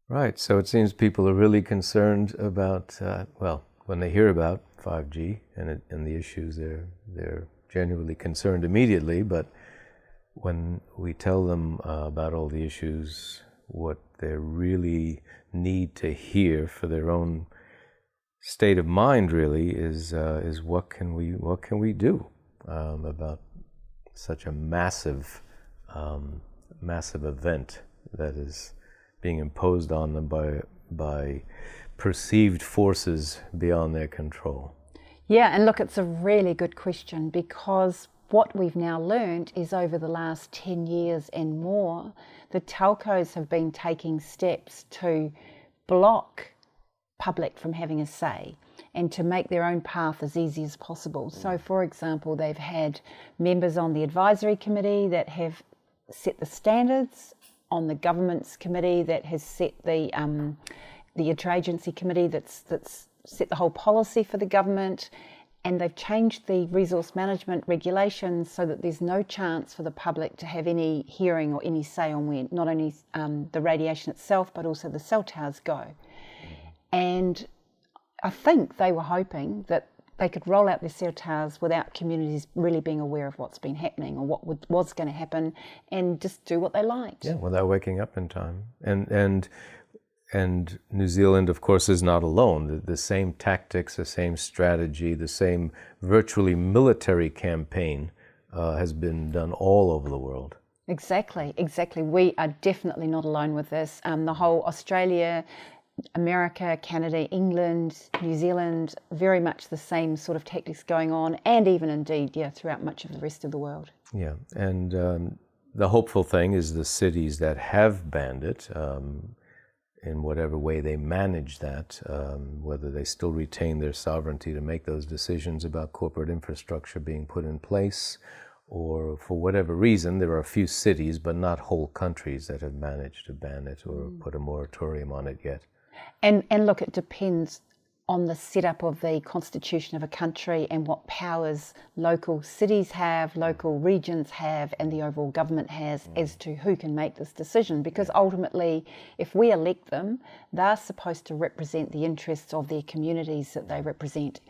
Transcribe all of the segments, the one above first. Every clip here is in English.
Right. So it seems people are really concerned about, when they hear about 5G and the issues, they're genuinely concerned immediately. But when we tell them about all the issues, what they really need to hear for their own state of mind really is what can we do about such a massive event that is being imposed on them by perceived forces beyond their control. Yeah, and look, it's a really good question, because what we've now learned is over the last 10 years and more, the telcos have been taking steps to block public from having a say and to make their own path as easy as possible. So, for example, they've had members on the advisory committee that have set the standards, on the government's committee that has set the interagency committee that's set the whole policy for the government, and they've changed the resource management regulations so that there's no chance for the public to have any hearing or any say on where not only the radiation itself but also the cell towers go. And I think they were hoping that they could roll out their cell towers without communities really being aware of what's been happening or what was going to happen, and just do what they liked. Yeah, without waking up in time. And New Zealand, of course, is not alone. The same tactics, the same strategy, the same virtually military campaign has been done all over the world. Exactly. We are definitely not alone with this. The whole Australia, America, Canada, England, New Zealand, very much the same sort of tactics going on, and even indeed, throughout much of the rest of the world. Yeah, and the hopeful thing is the cities that have banned it, in whatever way they manage that, whether they still retain their sovereignty to make those decisions about corporate infrastructure being put in place, or for whatever reason, there are a few cities, but not whole countries, that have managed to ban it or put a moratorium on it yet. And look, it depends on the setup of the constitution of a country and what powers local cities have, local regions have, and the overall government has as to who can make this decision. Because ultimately, if we elect them, they're supposed to represent the interests of their communities that they represent.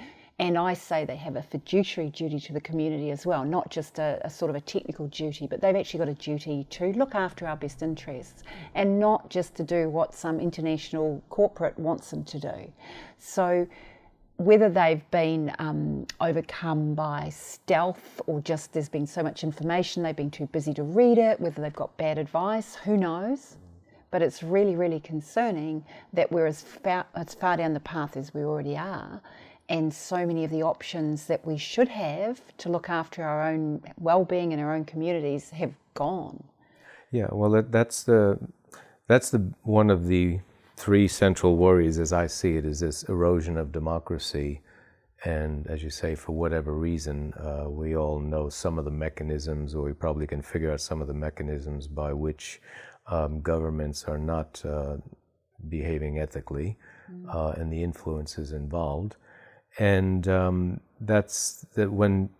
And I say they have a fiduciary duty to the community as well, not just a sort of a technical duty, but they've actually got a duty to look after our best interests and not just to do what some international corporate wants them to do. So whether they've been overcome by stealth or just there's been so much information, they've been too busy to read it, whether they've got bad advice, who knows? But it's really, really concerning that we're as far down the path as we already are, and so many of the options that we should have to look after our own well-being and our own communities have gone. Yeah, well, that's the one of the three central worries, as I see it, is this erosion of democracy. And as you say, for whatever reason, we all know some of the mechanisms, or we probably can figure out some of the mechanisms by which governments are not behaving ethically, and the influences involved. And that's when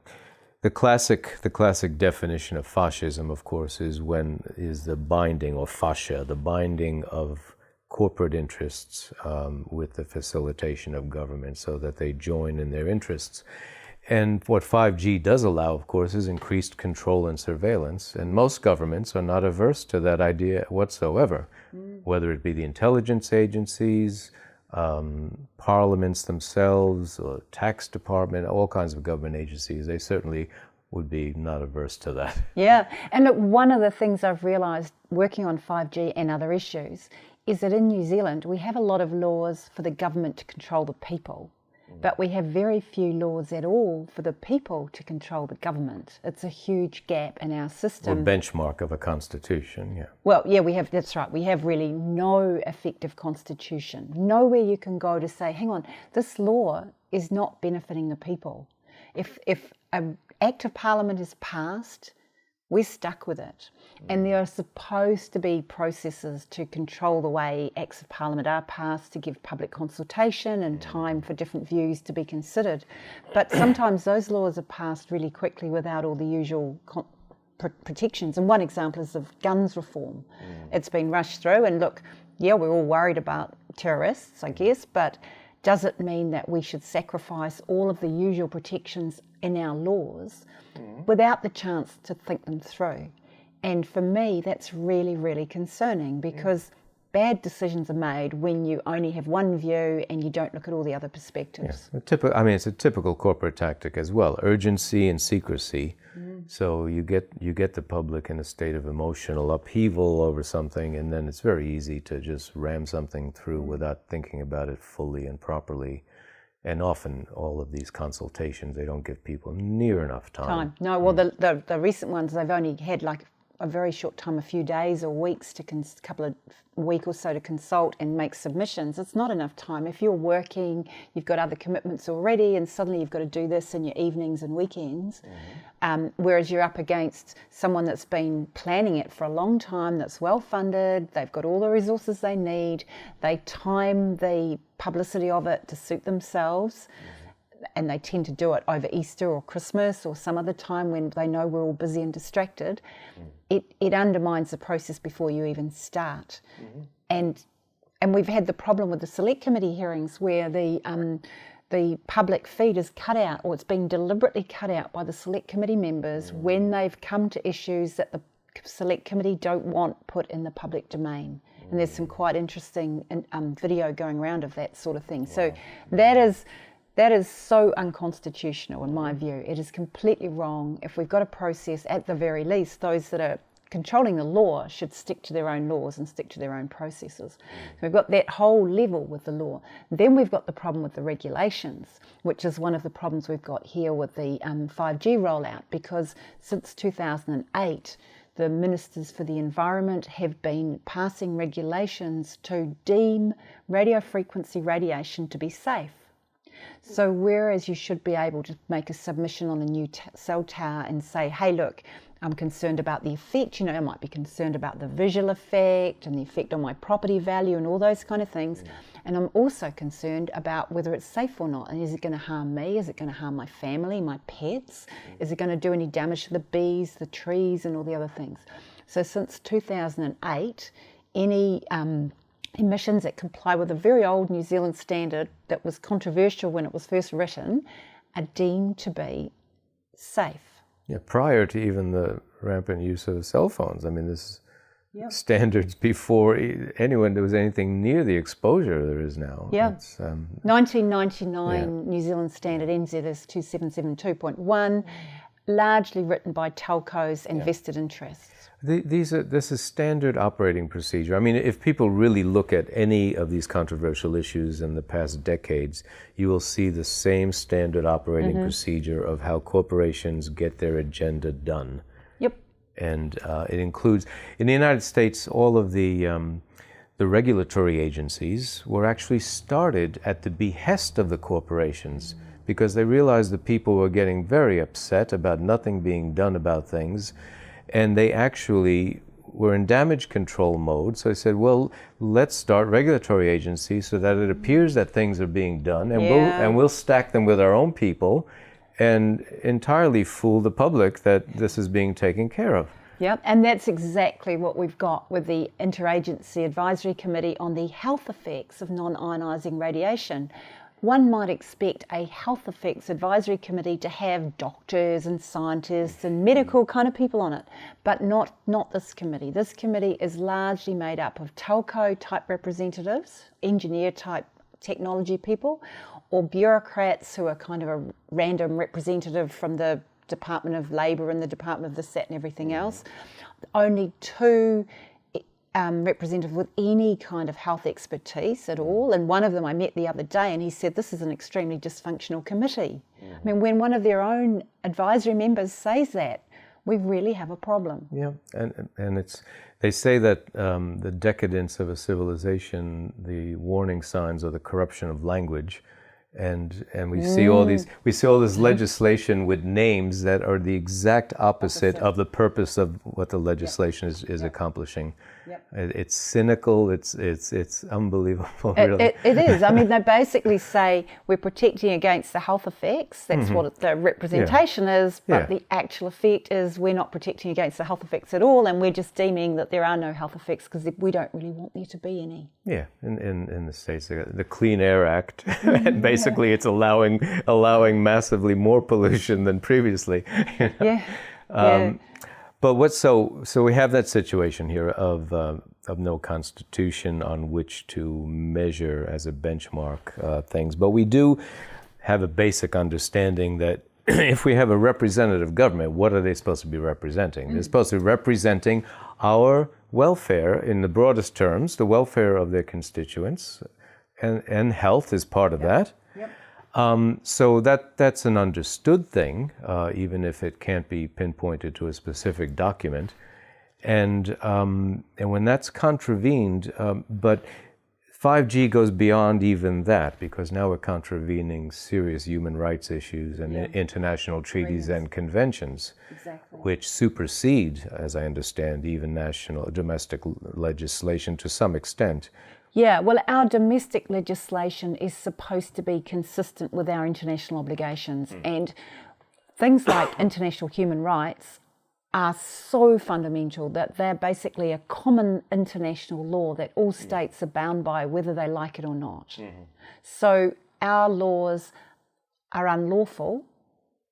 the classic definition of fascism, of course, is the binding, or fascia, the binding of corporate interests with the facilitation of government, so that they join in their interests. And what 5G does allow, of course, is increased control and surveillance. And most governments are not averse to that idea whatsoever, whether it be the intelligence agencies, parliaments themselves, or tax department, all kinds of government agencies. They certainly would be not averse to that. Yeah, and look, one of the things I've realised working on 5G and other issues is that in New Zealand we have a lot of laws for the government to control the people, but we have very few laws at all for the people to control the government. It's a huge gap in our system. Or benchmark of a constitution, yeah. Well, yeah, that's right. We have really no effective constitution. Nowhere you can go to say, hang on, this law is not benefiting the people. If an act of parliament is passed, we're stuck with it. And there are supposed to be processes to control the way acts of parliament are passed, to give public consultation and time for different views to be considered. But sometimes those laws are passed really quickly without all the usual protections. And one example is of guns reform. It's been rushed through, and look, yeah, we're all worried about terrorists, I guess, but does it mean that we should sacrifice all of the usual protections in our laws without the chance to think them through? And for me, that's really, really concerning, because bad decisions are made when you only have one view and you don't look at all the other perspectives. Yeah. It's a typical corporate tactic as well, urgency and secrecy. So you get the public in a state of emotional upheaval over something, and then it's very easy to just ram something through without thinking about it fully and properly. And often all of these consultations, they don't give people near enough time. No, well, the recent ones, they've only had like a very short time, a few days or weeks week or so to consult and make submissions. It's not enough time. If you're working, you've got other commitments already, and suddenly you've got to do this in your evenings and weekends, whereas you're up against someone that's been planning it for a long time, that's well funded, they've got all the resources they need, they time the publicity of it to suit themselves, and they tend to do it over Easter or Christmas or some other time when they know we're all busy and distracted. It undermines the process before you even start. And we've had the problem with the select committee hearings where the public feed is cut out, or it's been deliberately cut out by the select committee members when they've come to issues that the select committee don't want put in the public domain. And there's some quite interesting video going around of that sort of thing. So that is so unconstitutional in my view. It is completely wrong. If we've got a process, at the very least, those that are controlling the law should stick to their own laws and stick to their own processes. So we've got that whole level with the law. Then we've got the problem with the regulations, which is one of the problems we've got here with the 5G rollout, because since 2008, the Ministers for the Environment have been passing regulations to deem radio frequency radiation to be safe. So whereas you should be able to make a submission on a new cell tower and say, hey, look, I'm concerned about the effect, I might be concerned about the visual effect and the effect on my property value and all those kind of things. And I'm also concerned about whether it's safe or not. And is it going to harm me? Is it going to harm my family, my pets? Is it going to do any damage to the bees, the trees, and all the other things? So since 2008, any emissions that comply with a very old New Zealand standard that was controversial when it was first written are deemed to be safe. Yeah, prior to even the rampant use of cell phones. I mean, this standards before anyone there was anything near the exposure there is now. Yeah. 1999 New Zealand standard NZS 2772.1, largely written by telcos and vested interests. This is standard operating procedure. I mean, if people really look at any of these controversial issues in the past decades, you will see the same standard operating procedure of how corporations get their agenda done. Yep. And it includes, in the United States, all of the regulatory agencies were actually started at the behest of the corporations, because they realized that people were getting very upset about nothing being done about things. And they actually were in damage control mode. So they said, well, let's start regulatory agencies so that it appears that things are being done, and we'll stack them with our own people and entirely fool the public that this is being taken care of. Yeah, and that's exactly what we've got with the Interagency Advisory Committee on the health effects of non-ionising radiation. One might expect a health effects advisory committee to have doctors and scientists and medical kind of people on it, but not this committee. This committee is largely made up of telco type representatives, engineer type technology people, or bureaucrats who are kind of a random representative from the Department of Labour and the Department of the SAT and everything else. Only two representative with any kind of health expertise at all, and one of them I met the other day and he said this is an extremely dysfunctional committee. I mean, when one of their own advisory members says that, we really have a problem. Yeah, and they say that the decadence of a civilization, the warning signs are the corruption of language. And we see all this legislation with names that are the exact opposite of the purpose of what the legislation is accomplishing. It's cynical. It's unbelievable. Really. It is. I mean, they basically say we're protecting against the health effects. That's what the representation is. But the actual effect is we're not protecting against the health effects at all, and we're just deeming that there are no health effects because we don't really want there to be any. Yeah, in the States, the Clean Air Act, and basically it's allowing massively more pollution than previously. You know? But so we have that situation here of no constitution on which to measure as a benchmark things. But we do have a basic understanding that if we have a representative government, what are they supposed to be representing? They're supposed to be representing our welfare in the broadest terms, the welfare of their constituents, and health is part of that. So that's an understood thing, even if it can't be pinpointed to a specific document. And when that's contravened, but 5G goes beyond even that, because now we're contravening serious human rights issues and international treaties and conventions, which supersede, as I understand, even national domestic legislation to some extent. Yeah, well, our domestic legislation is supposed to be consistent with our international obligations, and things like international human rights are so fundamental that they're basically a common international law that all states are bound by, whether they like it or not. So our laws are unlawful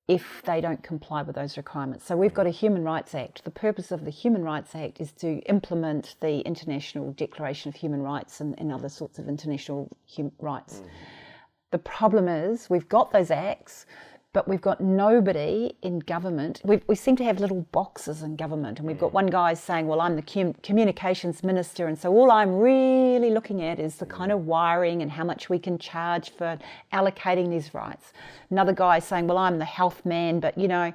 if they don't comply with those requirements. So we've got a Human Rights Act. The purpose of the Human Rights Act is to implement the International Declaration of Human Rights and other sorts of international rights. The problem is we've got those acts, but we've got nobody in government. We seem to have little boxes in government, and we've got one guy saying, well, I'm the communications minister, and so all I'm really looking at is the kind of wiring and how much we can charge for allocating these rights. Another guy saying, well, I'm the health man, but, you know,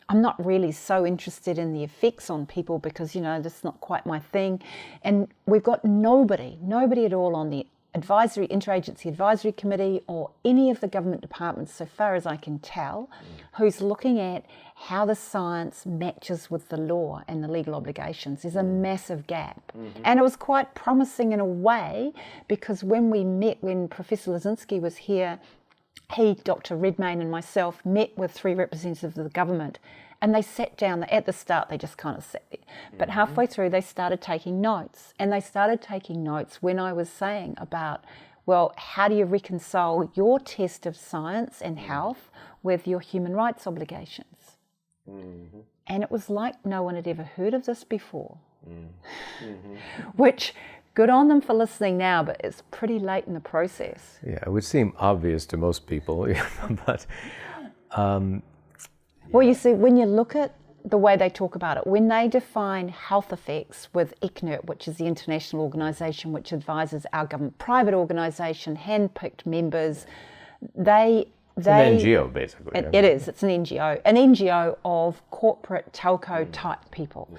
I'm not really so interested in the effects on people because, you know, that's not quite my thing. And we've got nobody at all on the interagency advisory committee or any of the government departments, so far as I can tell, who's looking at how the science matches with the law and the legal obligations. There's a massive gap. And it was quite promising in a way, because when we met, when Professor Lazinski was here, he, Dr. Redmayne and myself met with 3 representatives of the government, and they sat down. At the start, they just kind of sat there. But halfway through, they started taking notes. And they started taking notes when I was saying about, well, how do you reconcile your test of science and health with your human rights obligations? And it was like no one had ever heard of this before. Which, good on them for listening now, but it's pretty late in the process. Yeah, it would seem obvious to most people, but... Well, you see, when you look at the way they talk about it, when they define health effects with ICNIRP, which is the international organisation which advises our government, private organisation, hand-picked members, it's an NGO, basically. It is. It's an NGO of corporate telco type people.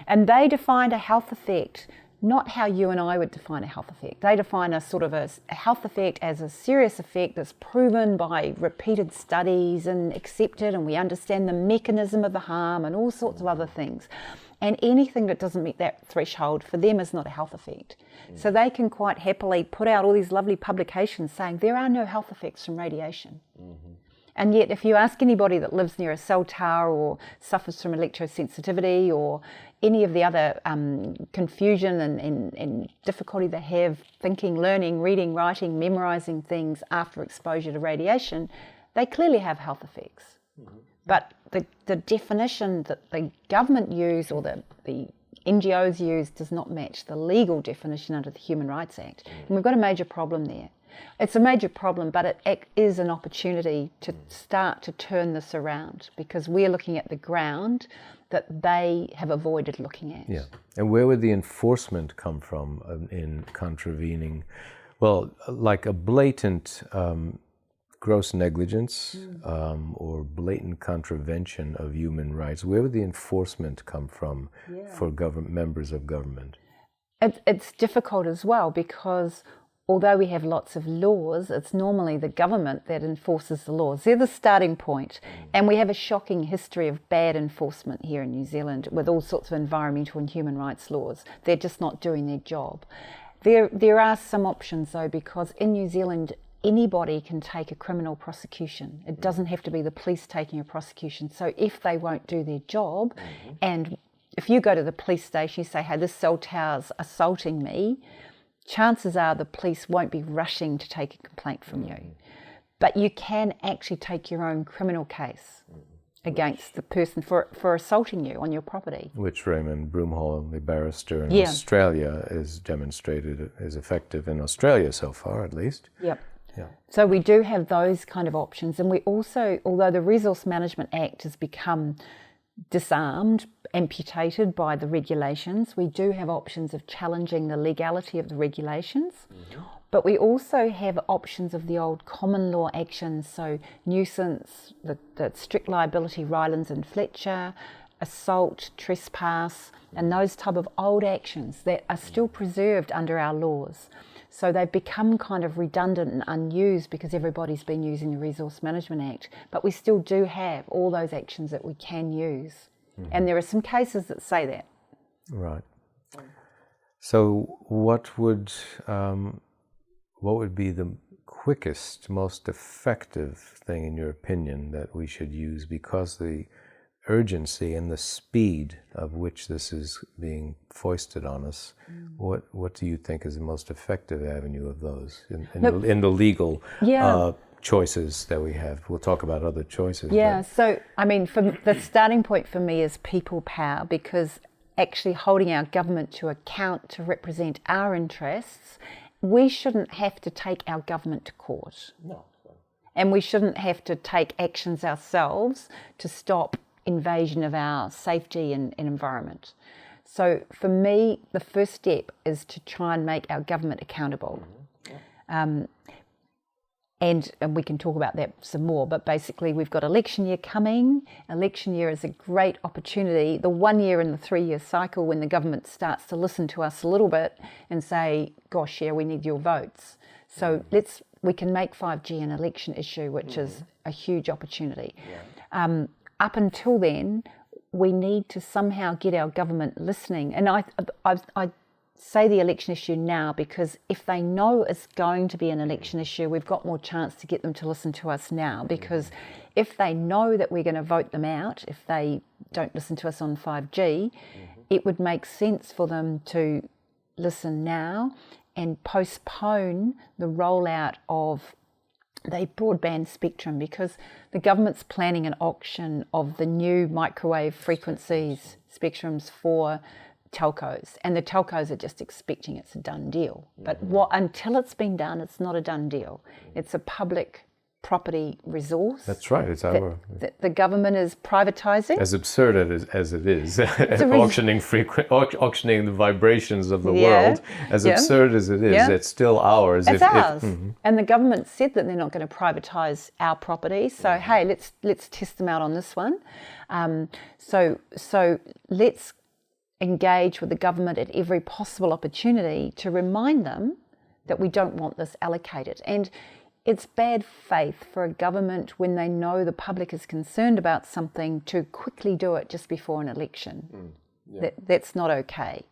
And they defined a health effect, not how you and I would define a health effect. They define a sort of a health effect as a serious effect that's proven by repeated studies and accepted, and we understand the mechanism of the harm and all sorts of other things. And anything that doesn't meet that threshold for them is not a health effect. So they can quite happily put out all these lovely publications saying there are no health effects from radiation. And yet, if you ask anybody that lives near a cell tower or suffers from electrosensitivity or any of the other confusion and difficulty they have thinking, learning, reading, writing, memorising things after exposure to radiation, they clearly have health effects. But the definition that the government use or the NGOs use does not match the legal definition under the Human Rights Act. And we've got a major problem there. It's a major problem, but it is an opportunity to start to turn this around, because we're looking at the ground that they have avoided looking at. Yeah. And where would the enforcement come from in contravening, well, like a blatant gross negligence or blatant contravention of human rights? Where would the enforcement come from for members of government? It's difficult as well, because although we have lots of laws, it's normally the government that enforces the laws. They're the starting point. And we have a shocking history of bad enforcement here in New Zealand with all sorts of environmental and human rights laws. They're just not doing their job. There are some options though, because in New Zealand, anybody can take a criminal prosecution. It doesn't have to be the police taking a prosecution. So if they won't do their job, and if you go to the police station, you say, hey, this cell tower's assaulting me, chances are the police won't be rushing to take a complaint from you. But you can actually take your own criminal case against the person for assaulting you on your property. Which Raymond Broomhall, the barrister in Yeah. Australia, has demonstrated is effective in Australia so far, at least. Yep. Yeah. So we do have those kind of options. And we also, although the Resource Management Act has become disarmed, amputated by the regulations, we do have options of challenging the legality of the regulations. But we also have options of the old common law actions, so nuisance, the strict liability, Rylands and Fletcher, assault, trespass, and those type of old actions that are still preserved under our laws. So they've become kind of redundant and unused because everybody's been using the Resource Management Act, but we still do have all those actions that we can use. And there are some cases that say that. Right. So what would be the quickest, most effective thing, in your opinion, that we should use, because the urgency and the speed of which this is being foisted on us? What do you think is the most effective avenue of those in the legal choices that we have? We'll talk about other choices. Yeah, so I mean, the starting point for me is people power, because actually holding our government to account to represent our interests, we shouldn't have to take our government to court. No. And we shouldn't have to take actions ourselves to stop invasion of our safety and environment. So for me, the first step is to try and make our government accountable. And we can talk about that some more, but basically we've got election year coming. Election year is a great opportunity, the 1 year and the 3 year cycle, when the government starts to listen to us a little bit and say, gosh, yeah, we need your votes. So we can make 5G an election issue, which is a huge opportunity. Up until then, we need to somehow get our government listening. And I say the election issue now, because if they know it's going to be an election issue, we've got more chance to get them to listen to us now. Because if they know that we're going to vote them out, if they don't listen to us on 5G, it would make sense for them to listen now and postpone the rollout of the broadband spectrum, because the government's planning an auction of the new microwave frequencies spectrums for telcos, and the telcos are just expecting it's a done deal. But until it's been done, it's not a done deal. It's a public property resource. That's right. It's our. The government is privatising. As absurd as it is, auctioning the vibrations of the world. As absurd as it is, it's still ours. It's ours. And the government said that they're not going to privatise our property. So hey, let's test them out on this one. So let's engage with the government at every possible opportunity to remind them that we don't want this allocated. And it's bad faith for a government, when they know the public is concerned about something, to quickly do it just before an election. That's not okay.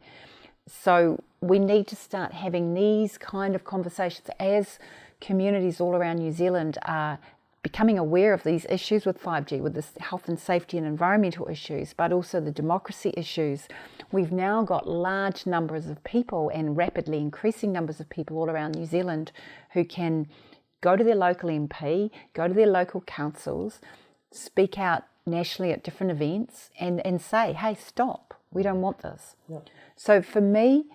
So we need to start having these kind of conversations as communities all around New Zealand are becoming aware of these issues with 5G, with this health and safety and environmental issues, but also the democracy issues. We've now got large numbers of people, and rapidly increasing numbers of people all around New Zealand, who can go to their local MP, go to their local councils, speak out nationally at different events and say, hey, stop, we don't want this. So for me,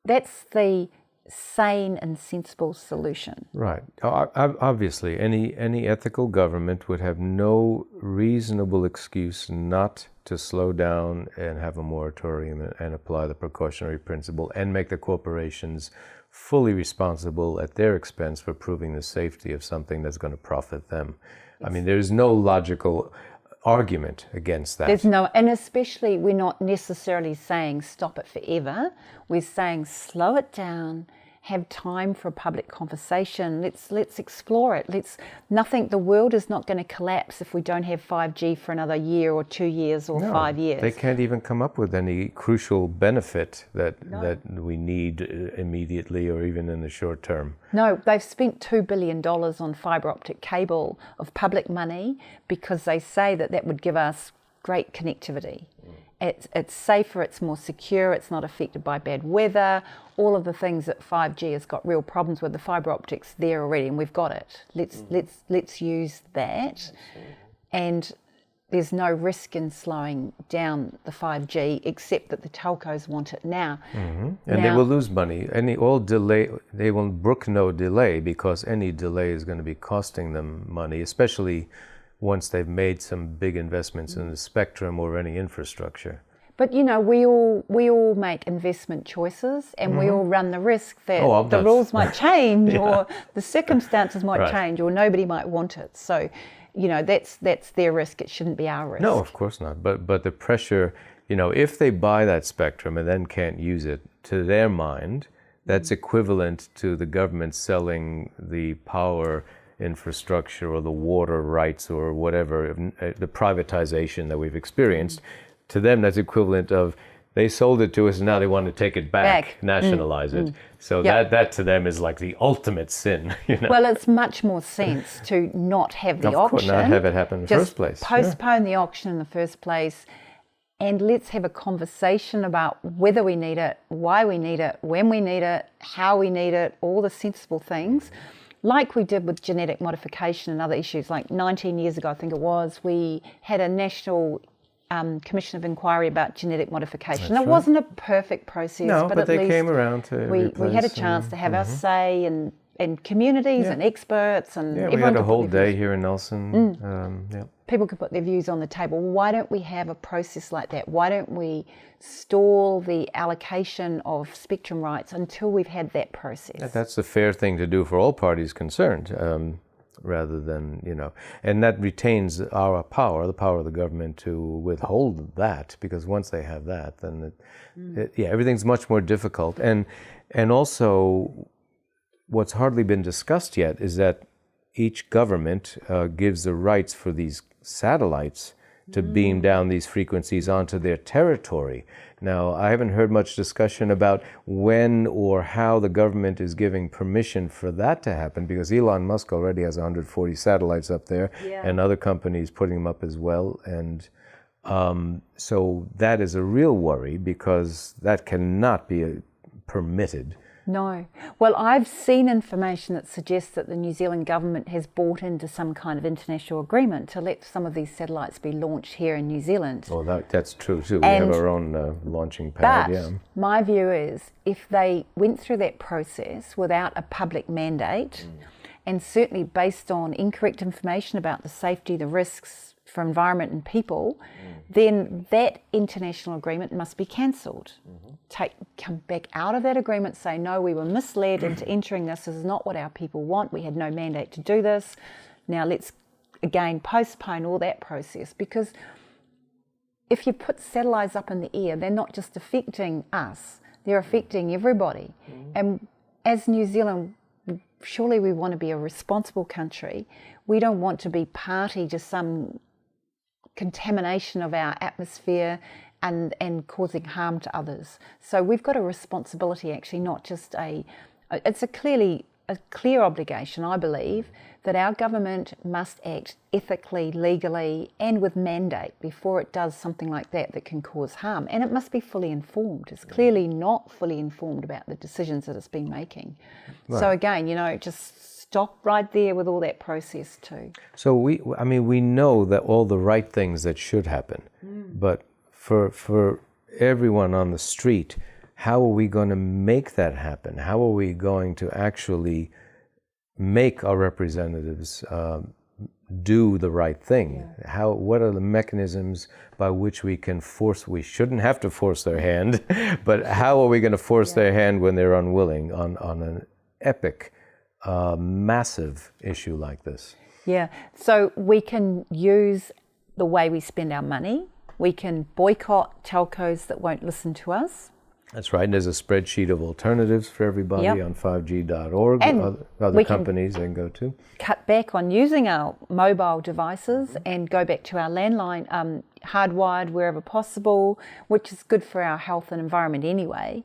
that's the sane and sensible solution. Right. Obviously, any ethical government would have no reasonable excuse not to slow down and have a moratorium and apply the precautionary principle and make the corporations fully responsible at their expense for proving the safety of something that's going to profit them. I mean, there's no logical argument against that. There's no, and especially we're not necessarily saying stop it forever. We're saying slow it down, have time for a public conversation. Let's explore it. The world is not going to collapse if we don't have 5G for another year or 2 years or 5 years. They can't even come up with any crucial benefit that we need immediately or even in the short term. No, they've spent $2 billion on fibre optic cable of public money because they say that would give us great connectivity. It's safer, it's more secure, it's not affected by bad weather, all of the things that 5G has got real problems with. The fibre optics there already, and we've got it. Let's use that. And there's no risk in slowing down the 5G, except that the telcos want it now. And they will lose money. They will brook no delay, because any delay is going to be costing them money, especially once they've made some big investments in the spectrum or any infrastructure. But we all make investment choices, and we all run the risk that the rules might change or the circumstances might change, or nobody might want it. So, that's their risk. It shouldn't be our risk. No, of course not. But the pressure, if they buy that spectrum and then can't use it, to their mind, that's equivalent to the government selling the power infrastructure or the water rights or whatever, the privatization that we've experienced. To them, that's equivalent of they sold it to us and now they want to take it back. Nationalize it. So that to them is like the ultimate sin. Well, it's much more sense to not have the auction. Not have it happen in the first place. Postpone the auction in the first place, and let's have a conversation about whether we need it, why we need it, when we need it, how we need it, all the sensible things. Like we did with genetic modification and other issues. Like 19 years ago, I think it was, we had a national commission of inquiry about genetic modification. It wasn't a perfect process, but at they least came around to we had a chance to have our say, and communities and experts and everyone. We had a whole day here in Nelson. People could put their views on the table. Why don't we have a process like that? Why don't we stall the allocation of spectrum rights until we've had that process? That's the fair thing to do for all parties concerned, rather than, and that retains our power, the power of the government to withhold that, because once they have that, then everything's much more difficult. And also, what's hardly been discussed yet is that each government gives the rights for these satellites to beam down these frequencies onto their territory. Now, I haven't heard much discussion about when or how the government is giving permission for that to happen, because Elon Musk already has 140 satellites up there, and other companies putting them up as well. And so that is a real worry, because that cannot be permitted. No. Well, I've seen information that suggests that the New Zealand government has bought into some kind of international agreement to let some of these satellites be launched here in New Zealand. Well, that's true too. We have our own launching pad. But my view is, if they went through that process without a public mandate, and certainly based on incorrect information about the safety, the risks for environment and people, then that international agreement must be cancelled. Come back out of that agreement, say, no, we were misled into entering this. This is not what our people want. We had no mandate to do this. Now let's, again, postpone all that process, because if you put satellites up in the air, they're not just affecting us, they're affecting everybody. And as New Zealand, surely we want to be a responsible country. We don't want to be party to some contamination of our atmosphere and causing harm to others. So we've got a responsibility, actually, not just it's a clear obligation, I believe, that our government must act ethically, legally, and with mandate before it does something like that can cause harm. And it must be fully informed. It's clearly not fully informed about the decisions that it's been making. Right. So again, just stop right there with all that process too. So we know that all the right things that should happen, but for everyone on the street, how are we going to make that happen? How are we going to actually make our representatives do the right thing? What are the mechanisms by which we can force? We shouldn't have to force their hand, but how are we going to force their hand when they're unwilling on an epic, massive issue like this? Yeah, so we can use the way we spend our money. We can boycott telcos that won't listen to us. That's right. And there's a spreadsheet of alternatives for everybody Yep. on 5G.org. And Other we can companies they can go to. cut back on using our mobile devices and go back to our landline, hardwired wherever possible, which is good for our health and environment anyway.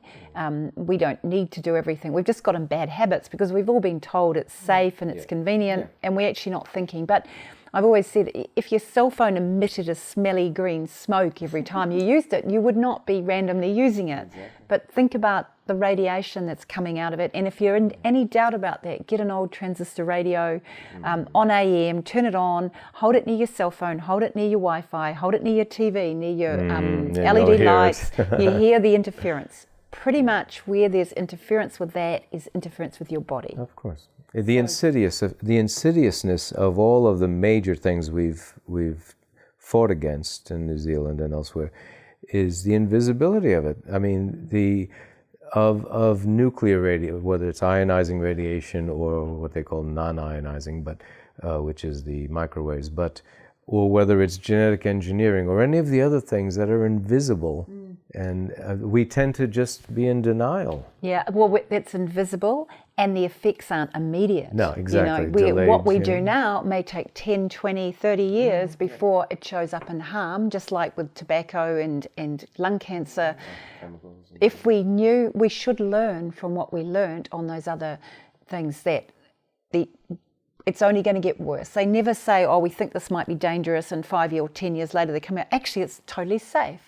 We don't need to do everything. We've just gotten bad habits because we've all been told it's safe and it's convenient, and we're actually not thinking. But I've always said, if your cell phone emitted a smelly green smoke every time you used it, you would not be randomly using it. But think about the radiation that's coming out of it. And if you're in any doubt about that, get an old transistor radio on AM, turn it on, hold it near your cell phone, hold it near your Wi-Fi, hold it near your TV, near your LED lights. You hear the interference. Pretty much where there's interference with that is interference with your body. Of course. The insidiousness of all of the major things we've fought against in New Zealand and elsewhere is the invisibility of it. I mean, of nuclear radio, whether it's ionizing radiation or what they call non-ionizing, but which is the microwaves, or whether it's genetic engineering or any of the other things that are invisible, and we tend to just be in denial. Yeah, well, it's invisible, and the effects aren't immediate. No, exactly. What we do now may take 10, 20, 30 years before it shows up in harm, just like with tobacco and lung cancer. If we knew, we should learn from what we learned on those other things, that it's only going to get worse. They never say, oh, we think this might be dangerous, and 5 years or 10 years later they come out, actually it's totally safe.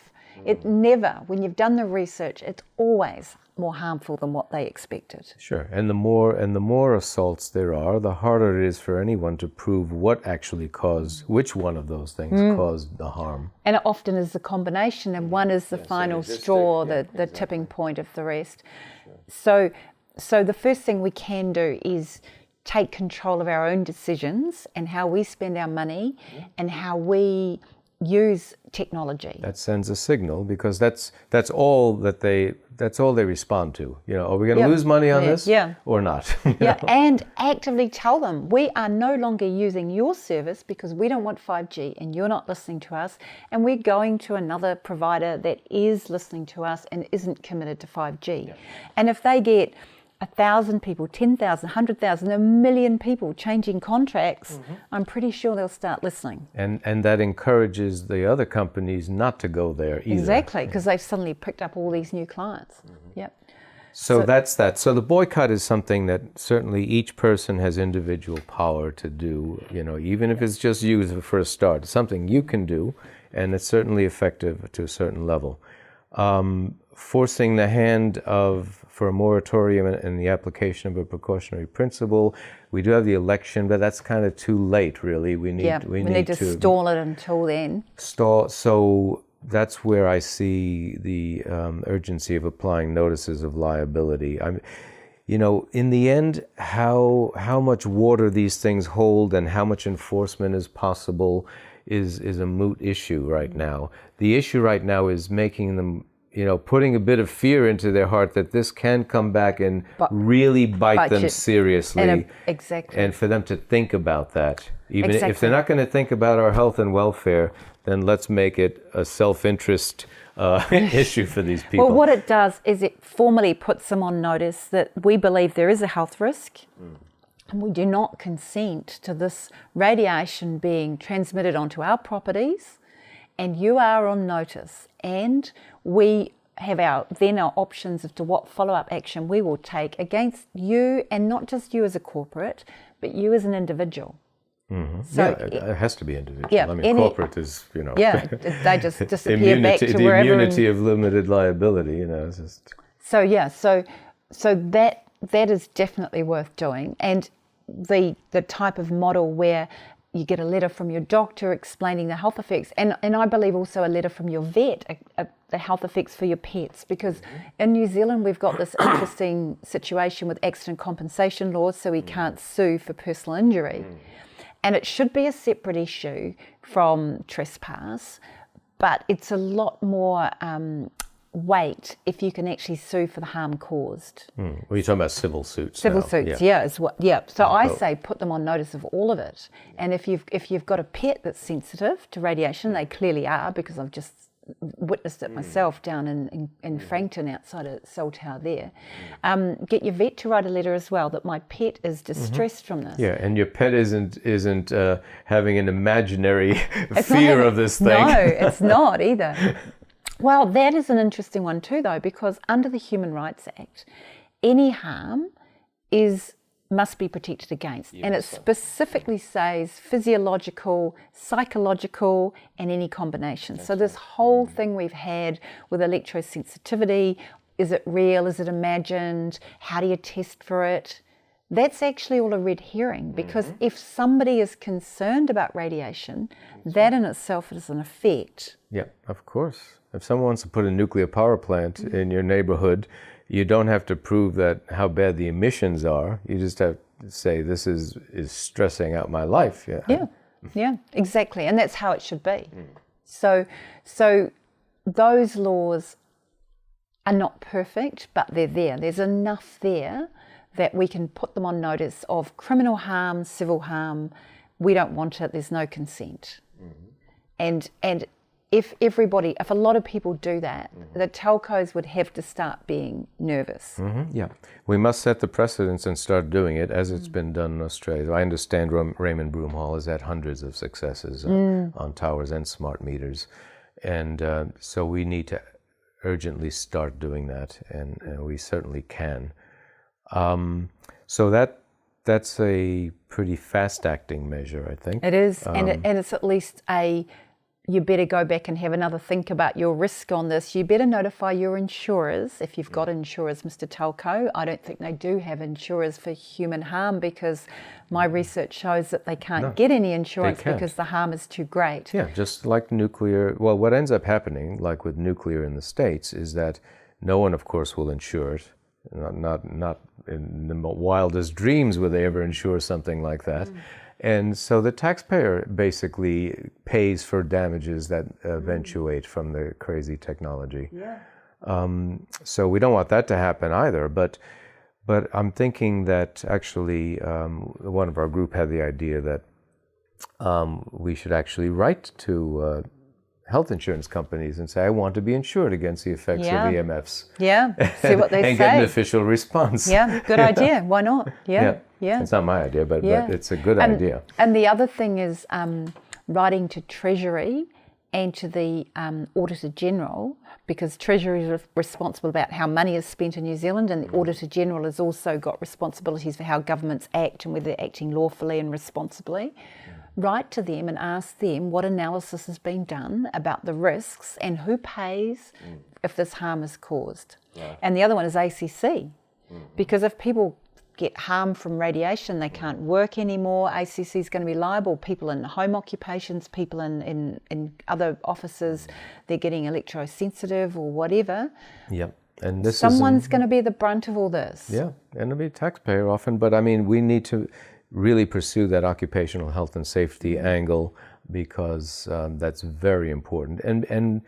It never, when you've done the research, it's always more harmful than what they expected. Sure, and the more assaults there are, the harder it is for anyone to prove what actually caused, which one of those things caused the harm. And it often is the combination, and one is the final straw, the tipping point of the rest. So the first thing we can do is take control of our own decisions and how we spend our money and how we use technology. That sends a signal, because that's all they respond to. You know, are we going to lose money on this or not? And actively tell them, we are no longer using your service because we don't want 5G and you're not listening to us, and we're going to another provider that is listening to us and isn't committed to 5G. And if they get 1,000 people, 10,000, 100,000, 1 million people changing contracts, I'm pretty sure they'll start listening. And that encourages the other companies not to go there either. Exactly, because they've suddenly picked up all these new clients. So that's that. So the boycott is something that certainly each person has individual power to do, you know, even if it's just you for a start. It's something you can do, and it's certainly effective to a certain level. Forcing the hand for a moratorium and the application of a precautionary principle. We do have the election, but that's kind of too late, really. We need to stall it until then. So that's where I see the urgency of applying notices of liability. You know, in the end, how much water these things hold and how much enforcement is possible is a moot issue right now. The issue right now is making them, you know, putting a bit of fear into their heart that this can come back and really bite them seriously. Exactly. And for them to think about that. Even if they're not going to think about our health and welfare, then let's make it a self-interest issue for these people. Well, what it does is it formally puts them on notice that we believe there is a health risk, and we do not consent to this radiation being transmitted onto our properties, and you are on notice, and we have our options as to what follow-up action we will take against you, and not just you as a corporate, but you as an individual. So it has to be individual. I mean, corporate is, you know. They just disappear back to wherever. The immunity of limited liability, you know. It's just... So that is definitely worth doing, and the type of model where you get a letter from your doctor explaining the health effects, and I believe also a letter from your vet, the health effects for your pets, because in New Zealand we've got this interesting situation with accident compensation laws, so we can't sue for personal injury. And it should be a separate issue from trespass, but it's a lot more weight if you can actually sue for the harm caused. Well, you're talking about civil suits. Civil suits, So I say put them on notice of all of it. And if you've got a pet that's sensitive to radiation, they clearly are, because I've just witnessed it myself down in Frankton outside a cell tower there. Get your vet to write a letter as well that my pet is distressed from this. Yeah, and your pet isn't having an imaginary fear of this thing. No, it's not either. Well, that is an interesting one too, though, because under the Human Rights Act, any harm must be protected against. And it specifically says physiological, psychological, and any combination. So this whole thing we've had with electrosensitivity, is it real? Is it imagined? How do you test for it? That's actually all a red herring, because if somebody is concerned about radiation, that in itself is an effect. Yeah, of course. If someone wants to put a nuclear power plant in your neighborhood, you don't have to prove that how bad the emissions are. You just have to say, this is stressing out my life. Yeah, exactly. And that's how it should be. So those laws are not perfect, but they're there. There's enough there that we can put them on notice of criminal harm, civil harm. We don't want it. There's no consent. And if a lot of people do that, the telcos would have to start being nervous. Yeah, we must set the precedence and start doing it as it's been done in Australia. I understand Raymond Broomhall has had hundreds of successes on towers and smart meters. And so we need to urgently start doing that, and we certainly can. So that's a pretty fast-acting measure, I think. It is, and it's at least you better go back and have another think about your risk on this. You better notify your insurers, if you've got insurers, Mr. Telco. I don't think they do have insurers for human harm, because my research shows that they can't get any insurance because the harm is too great. Yeah, just like nuclear. Well, what ends up happening, like with nuclear in the States, is that no one, of course, will insure it. Not in the wildest dreams would they ever insure something like that. And so the taxpayer basically pays for damages that eventuate from the crazy technology. So we don't want that to happen either. But I'm thinking that actually one of our group had the idea that we should actually write to health insurance companies and say, I want to be insured against the effects of EMFs. Yeah, see what they say. And get an official response. Yeah, good idea. Why not? Yeah. It's not my idea, but it's a good idea. And the other thing is writing to Treasury and to the Auditor General, because Treasury is responsible about how money is spent in New Zealand, and the Auditor General has also got responsibilities for how governments act and whether they're acting lawfully and responsibly. Write to them and ask them what analysis has been done about the risks and who pays if this harm is caused. And the other one is ACC, because if people get harm from radiation, they can't work anymore, ACC is going to be liable. People in home occupations, people in other offices, they're getting electrosensitive or whatever. Yep. And this someone's going to be the brunt of all this. Yeah, and it'll be a taxpayer often, but I mean, we need to really pursue that occupational health and safety angle, because that's very important. And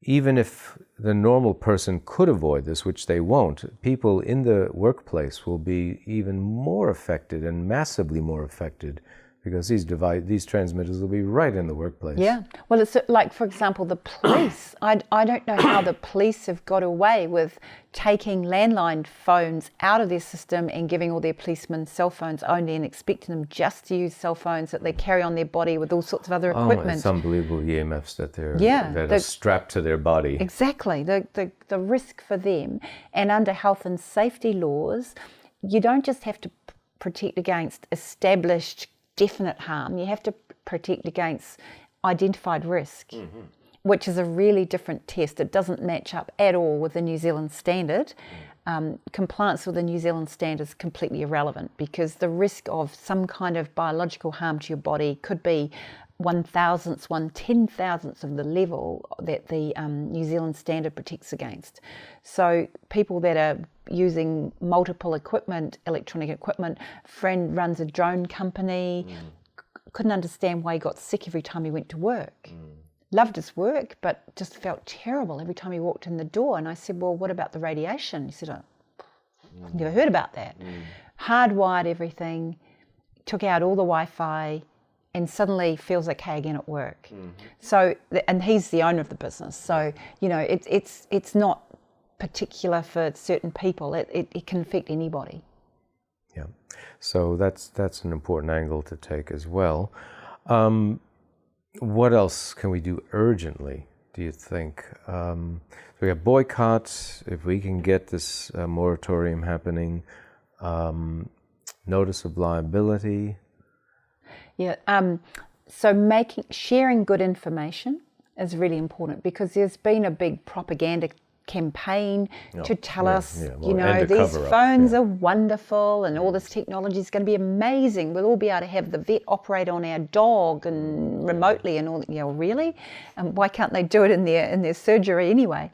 even if the normal person could avoid this, which they won't, people in the workplace will be even more affected and massively more affected, because these transmitters will be right in the workplace. Yeah. Well, it's like, for example, the police. I don't know how the police have got away with taking landline phones out of their system and giving all their policemen cell phones only and expecting them just to use cell phones that they carry on their body with all sorts of other equipment. It's unbelievable EMFs that are strapped to their body. Exactly. The risk for them. And under health and safety laws, you don't just have to protect against established definite harm, you have to protect against identified risk, which is a really different test. It doesn't match up at all with the New Zealand standard. Compliance with the New Zealand standard is completely irrelevant, because the risk of some kind of biological harm to your body could be 1/1000th, 1/10,000th of the level that the New Zealand standard protects against. So people that are using multiple equipment, electronic equipment, friend runs a drone company, couldn't understand why he got sick every time he went to work. Loved his work, but just felt terrible every time he walked in the door. And I said, well, what about the radiation? He said, I've never heard about that. Hardwired everything, took out all the Wi-Fi, and suddenly feels okay again at work. So, and he's the owner of the business. So, you know, it's not particular for certain people. It can affect anybody. Yeah. So that's an important angle to take as well. What else can we do urgently, do you think? We have boycotts, if we can get this moratorium happening, notice of liability. Yeah. So sharing good information is really important, because there's been a big propaganda campaign to tell us, you know, these phones are wonderful and all this technology is going to be amazing. We'll all be able to have the vet operate on our dog and remotely and all. You know, really? Why can't they do it in their surgery anyway?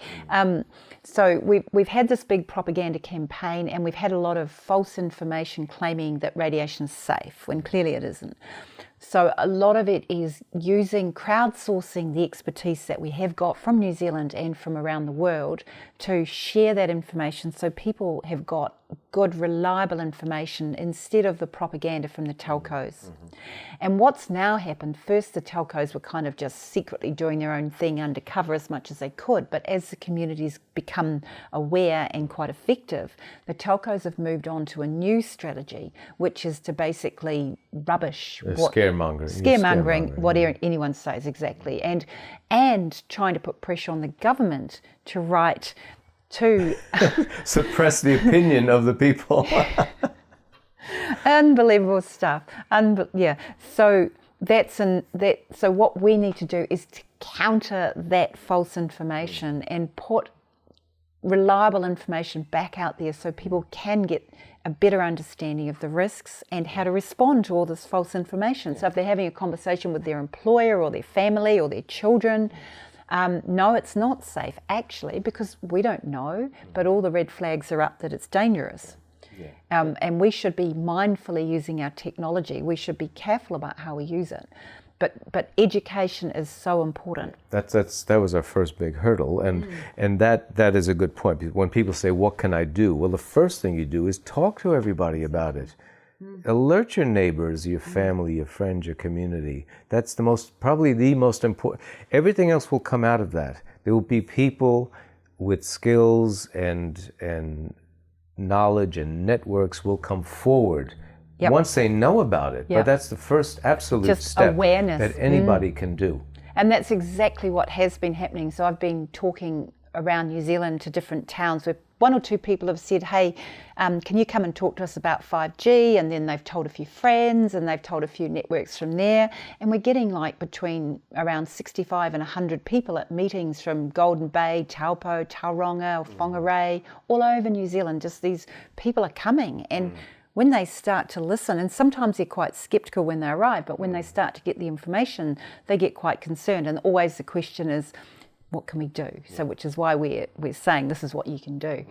So we've had this big propaganda campaign, and we've had a lot of false information claiming that radiation is safe when clearly it isn't. So a lot of it is crowdsourcing the expertise that we have got from New Zealand and from around the world to share that information, so people have got good, reliable information instead of the propaganda from the telcos. And what's now happened, first the telcos were kind of just secretly doing their own thing undercover as much as they could, but as the communities become aware and quite effective, the telcos have moved on to a new strategy, which is to basically rubbish scaremongering what anyone says, exactly, and trying to put pressure on the government to write to suppress the opinion of the people. Unbelievable stuff. So so what we need to do is to counter that false information and put reliable information back out there, so people can get a better understanding of the risks and how to respond to all this false information. So if they're having a conversation with their employer or their family or their children, no, it's not safe, actually, because we don't know, but all the red flags are up that it's dangerous. And we should be mindfully using our technology. We should be careful about how we use it. But education is so important. That was our first big hurdle, and that is a good point. When people say, "What can I do?" Well, the first thing you do is talk to everybody about it. Alert your neighbors, your family, your friends, your community. That's probably the most important. Everything else will come out of that. There will be people with skills and knowledge and networks will come forward once they know about it. But that's the first absolute step awareness that anybody can do. And that's exactly what has been happening. So I've been talking around New Zealand to different towns where one or two people have said, "Hey, can you come and talk to us about 5G?" And then they've told a few friends, and they've told a few networks from there. And we're getting like between around 65 and 100 people at meetings from Golden Bay, Taupo, Tauranga, Whangarei, all over New Zealand. Just these people are coming. And when they start to listen, and sometimes they're quite skeptical when they arrive, but when they start to get the information, they get quite concerned. And always the question is, what can we do? So, which is why we're saying this is what you can do.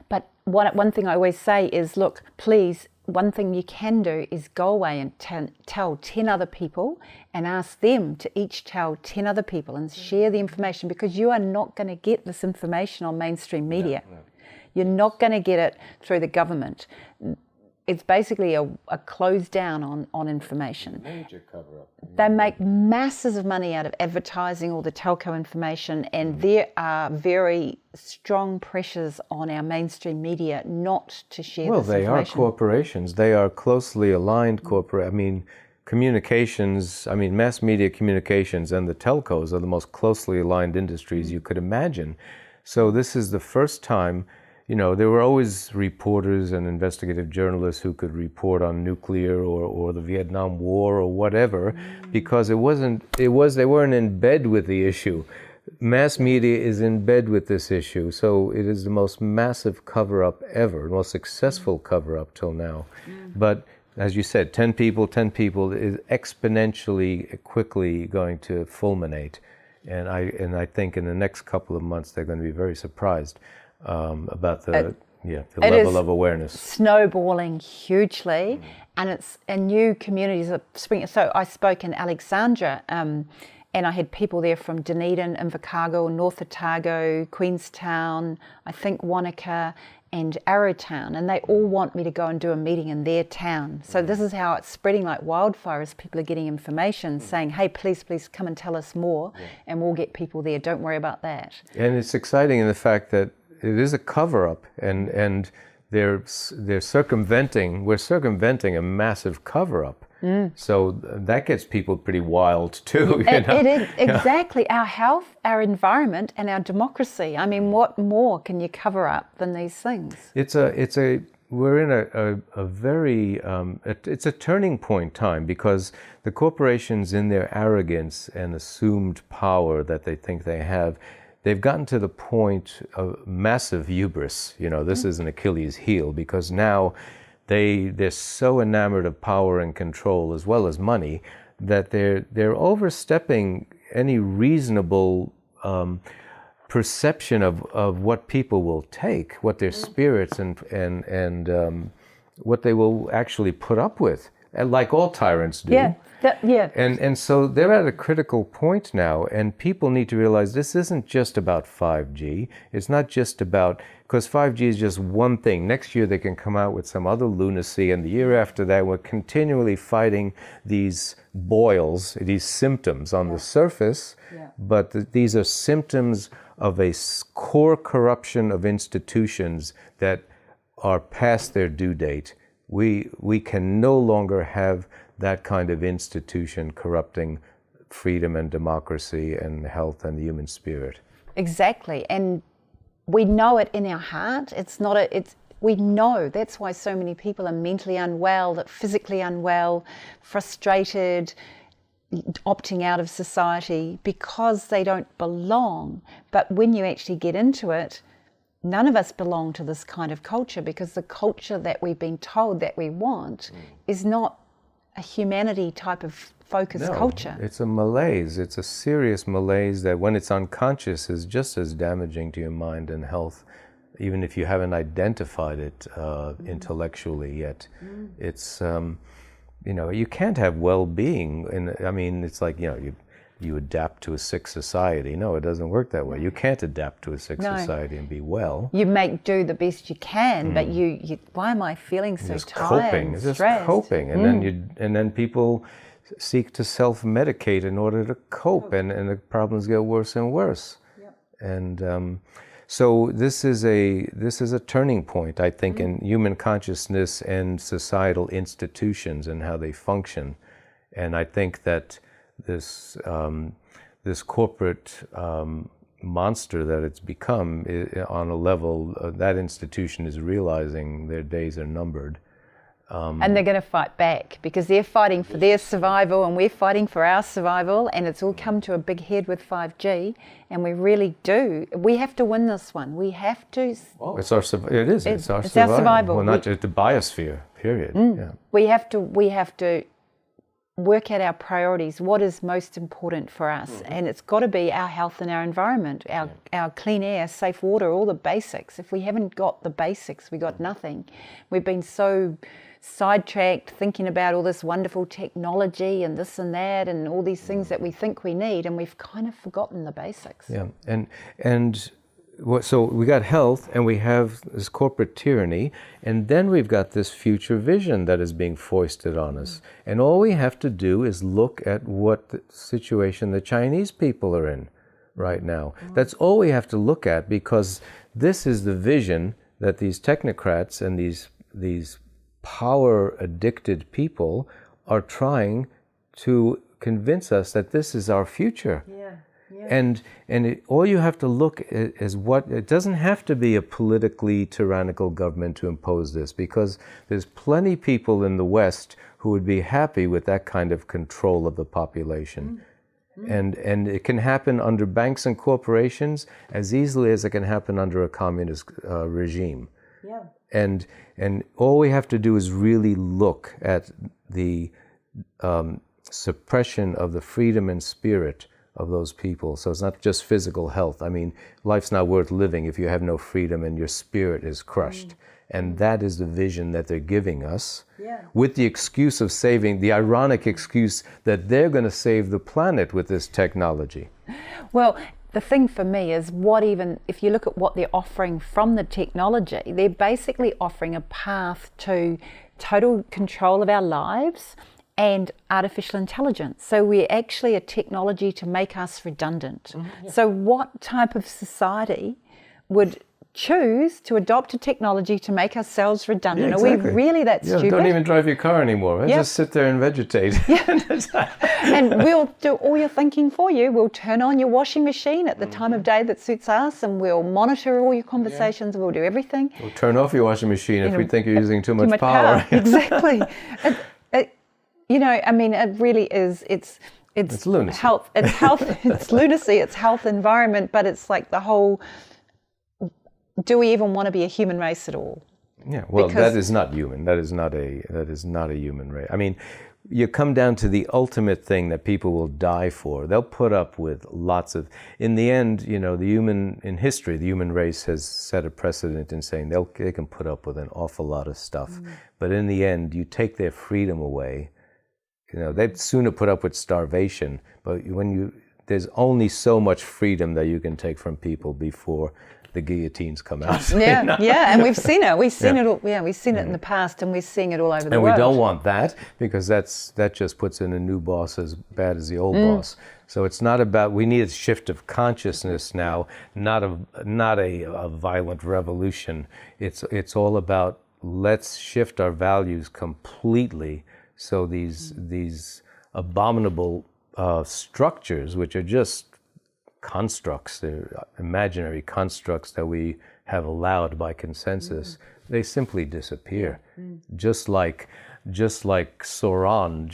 But one thing I always say is, look, please, one thing you can do is go away and tell 10 other people, and ask them to each tell 10 other people and share the information, because you are not going to get this information on mainstream media. You're not going to get it through the government. It's basically a close down on information. Major cover-up. They make masses of money out of advertising all the telco information, and there are very strong pressures on our mainstream media not to share this information. Well, they are corporations. They are closely aligned communications, mass media communications and the telcos are the most closely aligned industries you could imagine. So this is the first time. There were always reporters and investigative journalists who could report on nuclear or the Vietnam War or whatever, because they weren't in bed with the issue. Mass media is in bed with this issue, so it is the most massive cover-up ever, the most successful cover-up till now. But as you said, 10 people is exponentially quickly going to fulminate, and I think in the next couple of months they're going to be very surprised about the level of awareness. Snowballing hugely, and new communities are springing. So I spoke in Alexandra, and I had people there from Dunedin, Invercargill, North Otago, Queenstown, I think Wanaka, and Arrowtown, and they all want me to go and do a meeting in their town. So this is how it's spreading like wildfire, as people are getting information saying, hey, please come and tell us more, and we'll get people there. Don't worry about that. And it's exciting in the fact that it is a cover-up, and we're circumventing a massive cover-up. So that gets people pretty wild too. It is, exactly. Our health, our environment, and our democracy. I mean, what more can you cover up than these things? We're in a very, it's a turning point time, because the corporations, in their arrogance and assumed power that they think they have, they've gotten to the point of massive hubris. This is an Achilles heel, because now they're so enamored of power and control as well as money that they're overstepping any reasonable perception of what people will take, what their spirits and what they will actually put up with, and like all tyrants do. And so they're at a critical point now, and people need to realize this isn't just about 5G. It's not just about, because 5G is just one thing. Next year they can come out with some other lunacy, and the year after that we're continually fighting these boils, these symptoms on the surface, but these are symptoms of a core corruption of institutions that are past their due date. We can no longer have that kind of institution corrupting freedom and democracy and health and the human spirit. Exactly, and we know it in our heart. We know that's why so many people are mentally unwell, physically unwell, frustrated, opting out of society because they don't belong. But when you actually get into it, none of us belong to this kind of culture, because the culture that we've been told that we want is not a humanity type of focused culture. It's a malaise. It's a serious malaise that, when it's unconscious, is just as damaging to your mind and health, even if you haven't identified it intellectually yet. It's, you can't have well-being. It's like, you adapt to a sick society. No, it doesn't work that way. You can't adapt to a sick society and be well. You make do the best you can, but you why am I feeling so tired? Coping. It's just coping, and then people seek to self-medicate in order to cope, and the problems get worse and worse. And so this is a turning point, I think, in human consciousness and societal institutions and how they function. And I think that this corporate monster that it's become, on a level, that institution is realizing their days are numbered. And they're going to fight back, because they're fighting for their survival and we're fighting for our survival, and it's all come to a big head with 5G, and we really do. We have to win this one. We have to. It's our survival. Well, not just the biosphere, period. We have to work out our priorities, what is most important for us, and it's got to be our health and our environment, our clean air, safe water, all the basics. If we haven't got the basics, we got nothing. We've been so sidetracked thinking about all this wonderful technology and this and that and all these things that we think we need, and we've kind of forgotten the basics. So we got health, and we have this corporate tyranny, and then we've got this future vision that is being foisted on us. And all we have to do is look at what the situation the Chinese people are in right now. That's all we have to look at, because this is the vision that these technocrats and these power-addicted people are trying to convince us that this is our future. And all you have to look at is it doesn't have to be a politically tyrannical government to impose this, because there's plenty people in the West who would be happy with that kind of control of the population. And it can happen under banks and corporations as easily as it can happen under a communist regime. And all we have to do is really look at the suppression of the freedom and spirit of those people. So it's not just physical health. I mean, life's not worth living if you have no freedom and your spirit is crushed. And that is the vision that they're giving us, with the excuse of the ironic excuse that they're going to save the planet with this technology. Well, the thing for me is if you look at what they're offering from the technology, they're basically offering a path to total control of our lives and artificial intelligence. So we're actually a technology to make us redundant. So what type of society would choose to adopt a technology to make ourselves redundant? Yeah, exactly. Are we really that stupid? Don't even drive your car anymore. Right? Just sit there and vegetate. And we'll do all your thinking for you. We'll turn on your washing machine at the time of day that suits us, and we'll monitor all your conversations. We'll do everything. We'll turn off your washing machine if we think you're using too much power. Exactly. It really is. It's lunacy. Health. It's health. It's lunacy. It's health, environment. But it's like the whole. Do we even want to be a human race at all? Yeah. Well, that is not human. That is not a human race. I mean, you come down to the ultimate thing that people will die for. They'll put up with lots of. In the end, in history, the human race has set a precedent in saying they can put up with an awful lot of stuff. But in the end, you take their freedom away. They'd sooner put up with starvation. But there's only so much freedom that you can take from people before the guillotines come out. Yeah, and we've seen it. We've seen it all. Yeah, we've seen it in the past, and we're seeing it all over the world. And we don't want that, because that just puts in a new boss as bad as the old boss. So it's not about. We need a shift of consciousness now, not a violent revolution. It's all about, let's shift our values completely. So these abominable structures, which are just constructs, they're imaginary constructs that we have allowed by consensus, they simply disappear. Just like Sauron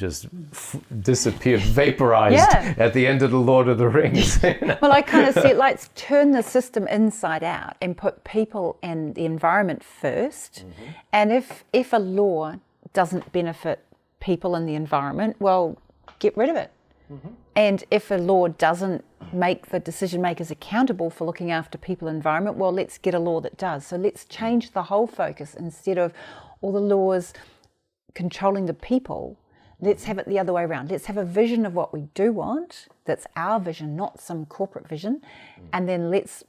disappeared, vaporized at the end of the Lord of the Rings. Well, I kind of see it like, let's turn the system inside out and put people and the environment first. And if a law doesn't benefit people and the environment, well, get rid of it. And if a law doesn't make the decision makers accountable for looking after people and environment, well, let's get a law that does. So let's change the whole focus. Instead of all the laws controlling the people, let's have it the other way around. Let's have a vision of what we do want. That's our vision, not some corporate vision. And then let's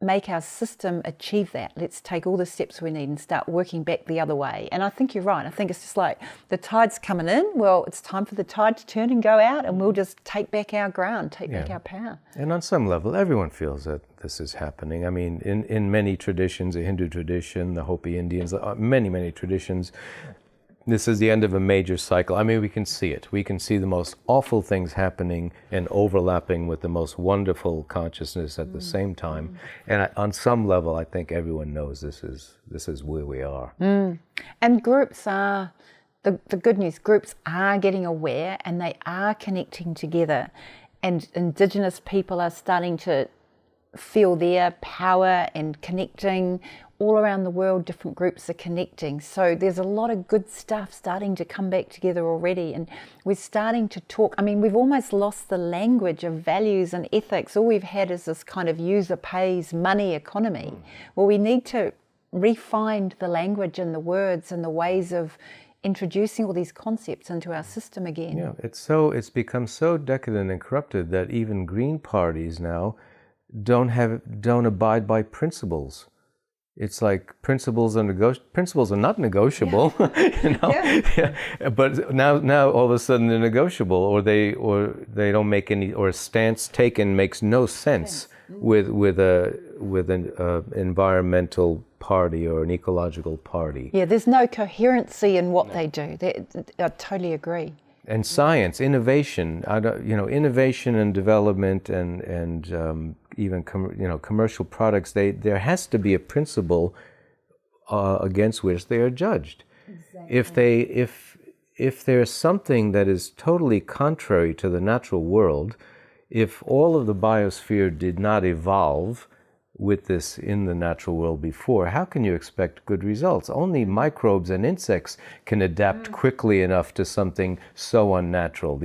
make our system achieve that. Let's take all the steps we need and start working back the other way. And I think you're right. I think it's just like the tide's coming in. Well, it's time for the tide to turn and go out, and we'll just take back our ground, take back our power. And on some level, everyone feels that this is happening. I mean, in many traditions, the Hindu tradition, the Hopi Indians, many traditions, this is the end of a major cycle. I mean, we can see it. We can see the most awful things happening and overlapping with the most wonderful consciousness at the same time. And on some level, I think everyone knows this is where we are. And groups are, the good news, groups are getting aware, and they are connecting together. And Indigenous people are starting to feel their power and connecting. All around the world, different groups are connecting. So there's a lot of good stuff starting to come back together already. And we're starting to talk. I mean, we've almost lost the language of values and ethics. All we've had is this kind of user pays money economy. Well, we need to refine the language and the words and the ways of introducing all these concepts into our system again. Yeah, it's become so decadent and corrupted that even green parties now don't abide by principles. It's like principles are not negotiable, But now all of a sudden they're negotiable, or they don't make any, or a stance taken makes no sense with an environmental party or an ecological party. Yeah, there's no coherency in what they do. I totally agree. And science, innovation, innovation and development, and even commercial products. There has to be a principle against which they are judged. Exactly. If there's something that is totally contrary to the natural world, if all of the biosphere did not evolve with this in the natural world before, how can you expect good results? Only microbes and insects can adapt quickly enough to something so unnatural.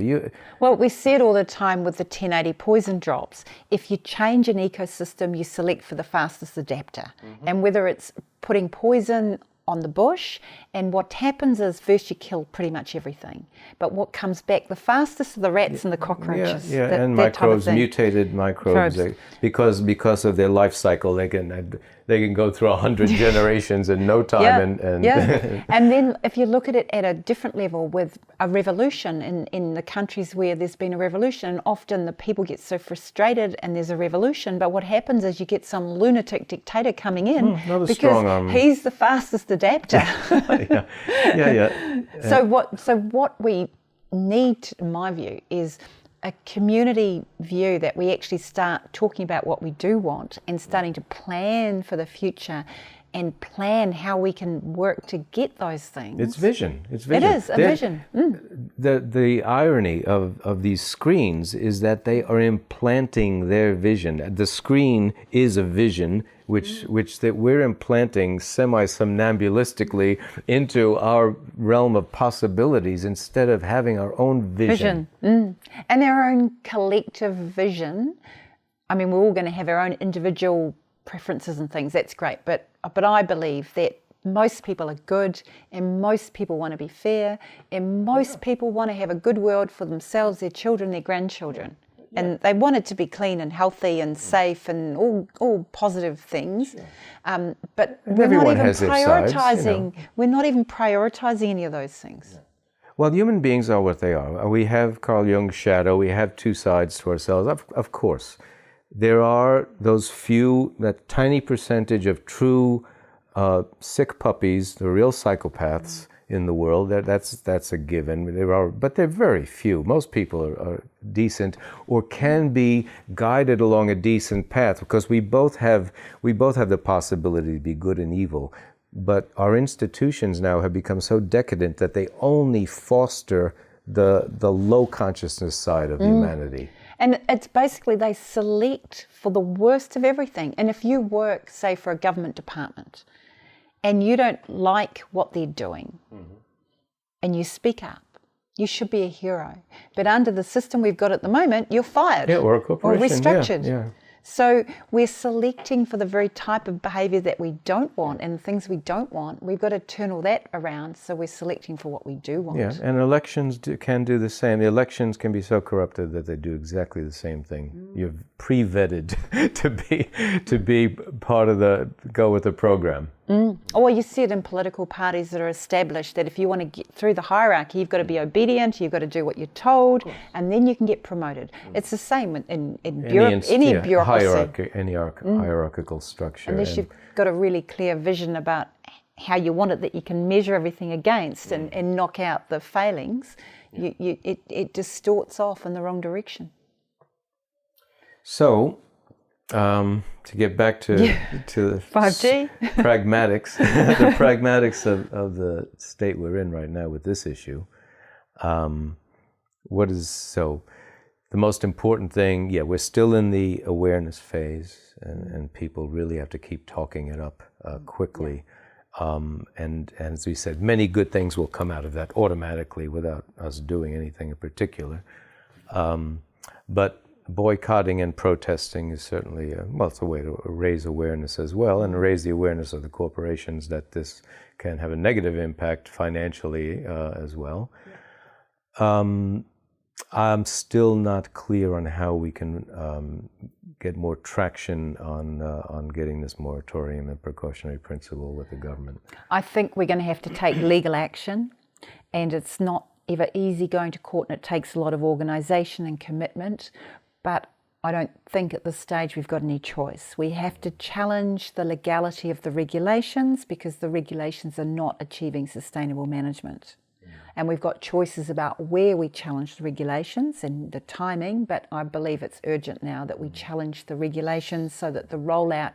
Well, we see it all the time with the 1080 poison drops. If you change an ecosystem, you select for the fastest adapter. And whether it's putting poison on the bush, and what happens is first you kill pretty much everything, but what comes back the fastest are the rats and the cockroaches. And microbes, mutated microbes, because of their life cycle, they can go through 100 generations in no time. And then if you look at it at a different level with a revolution in the countries where there's been a revolution, often the people get so frustrated and there's a revolution, but what happens is you get some lunatic dictator coming in because he's the fastest adapter. So what we need, in my view, is a community view that we actually start talking about what we do want and starting to plan for the future and plan how we can work to get those things. It's vision. It is a vision. The irony of these screens is that they are implanting their vision. The screen is a vision which that we're implanting semi-somnambulistically into our realm of possibilities instead of having our own vision. And our own collective vision. I mean, we're all going to have our own individual preferences and things. That's great, but I believe that most people are good, and most people want to be fair, and most people want to have a good world for themselves, their children, their grandchildren. And they want it to be clean and healthy and safe and all positive things. But we're not even prioritizing. We're not even prioritizing any of those things. Well, human beings are what they are. We have Carl Jung's shadow. We have two sides to ourselves. Of course, there are those few, that tiny percentage of true sick puppies, the real psychopaths in the world. That's a given. But they're very few. Most people are decent or can be guided along a decent path, because we both have the possibility to be good and evil. But our institutions now have become so decadent that they only foster the low consciousness side of humanity. And it's basically they select for the worst of everything. And if you work, say, for a government department and you don't like what they're doing and you speak up, you should be a hero. But under the system we've got at the moment, you're fired or a corporation, or restructured. So we're selecting for the very type of behaviour that we don't want and things we don't want. We've got to turn all that around, so we're selecting for what we do want. Yeah, and elections can do the same. The elections can be so corrupted that they do exactly the same thing. You're pre-vetted to be part of go with the program. Or you see it in political parties that are established, that if you want to get through the hierarchy, you've got to be obedient, you've got to do what you're told, and then you can get promoted. It's the same in any bureaucracy. Any hierarchical structure. Unless you've got a really clear vision about how you want it that you can measure everything against and knock out the failings, it distorts off in the wrong direction. So, to get back to the 5G pragmatics, the pragmatics of the state we're in right now with this issue. The most important thing, we're still in the awareness phase, and people really have to keep talking it up quickly. And as we said, many good things will come out of that automatically without us doing anything in particular. But boycotting and protesting is certainly it's a way to raise awareness as well, and raise the awareness of the corporations that this can have a negative impact financially as well. I'm still not clear on how we can get more traction on getting this moratorium and precautionary principle with the government. I think we're going to have to take legal action, and it's not ever easy going to court, and it takes a lot of organisation and commitment. But I don't think at this stage we've got any choice. We have to challenge the legality of the regulations, because the regulations are not achieving sustainable management. And we've got choices about where we challenge the regulations and the timing, but I believe it's urgent now that we challenge the regulations so that the rollout,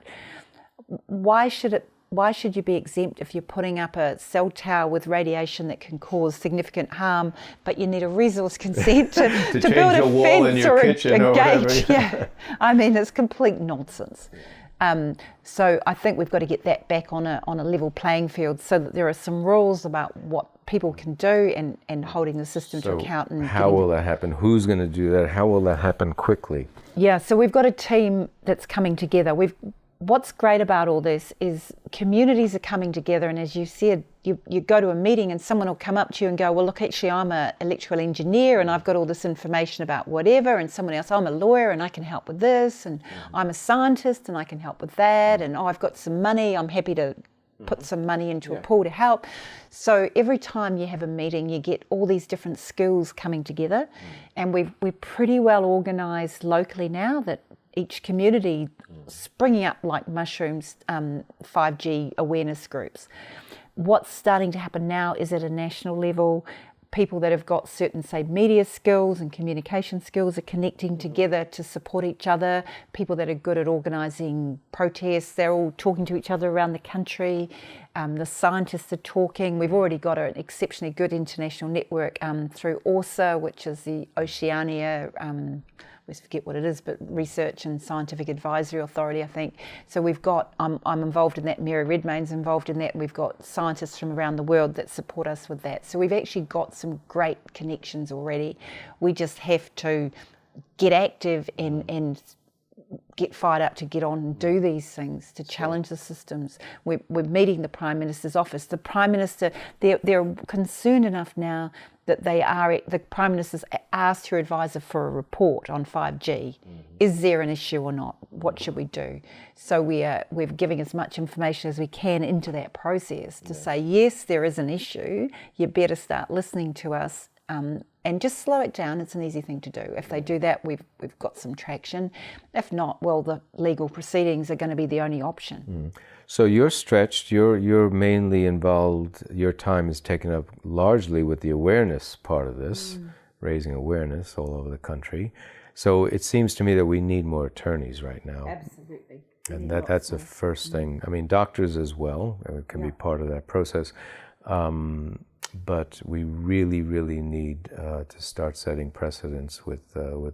why should you be exempt if you're putting up a cell tower with radiation that can cause significant harm, but you need a resource consent to build a fence or a gate? I mean, it's complete nonsense. So I think we've got to get that back on a level playing field, so that there are some rules about what people can do and holding the system to account. And how will that happen? Who's going to do that? How will that happen quickly? Yeah, so we've got a team that's coming together. what's great about all this is communities are coming together, and as you said, you go to a meeting and someone will come up to you and go, well, look, actually I'm an electrical engineer and I've got all this information about whatever, and someone else, I'm a lawyer and I can help with this, and I'm a scientist and I can help with that, and I've got some money, I'm happy to put some money into a pool to help. So every time you have a meeting, you get all these different skills coming together, and we're pretty well organised locally now that each community springing up like mushrooms, 5G awareness groups. What's starting to happen now is at a national level, people that have got certain, say, media skills and communication skills are connecting together to support each other. People that are good at organising protests, they're all talking to each other around the country. The scientists are talking. We've already got an exceptionally good international network through ORSA, which is the Oceania, I always forget what it is, but Research and Scientific Advisory Authority, I think. So we've got, I'm involved in that, Mary Redmayne's involved in that. We've got scientists from around the world that support us with that. So we've actually got some great connections already. We just have to get active and get fired up to get on and do these things, to challenge the systems. We're meeting the Prime Minister's office. The Prime Minister, they're concerned enough now that the Prime Minister's asked her advisor for a report on 5G. Is there an issue or not? What should we do? So we're giving as much information as we can into that process to say, yes, there is an issue. You better start listening to us. And just slow it down. It's an easy thing to do. If they do that, we've got some traction. If not, well, the legal proceedings are going to be the only option. So you're stretched. You're mainly involved. Your time is taken up largely with the awareness part of this, raising awareness all over the country. So it seems to me that we need more attorneys right now. Absolutely. And that's the first thing. I mean, doctors as well can be part of that process. But we really, really need to start setting precedents with the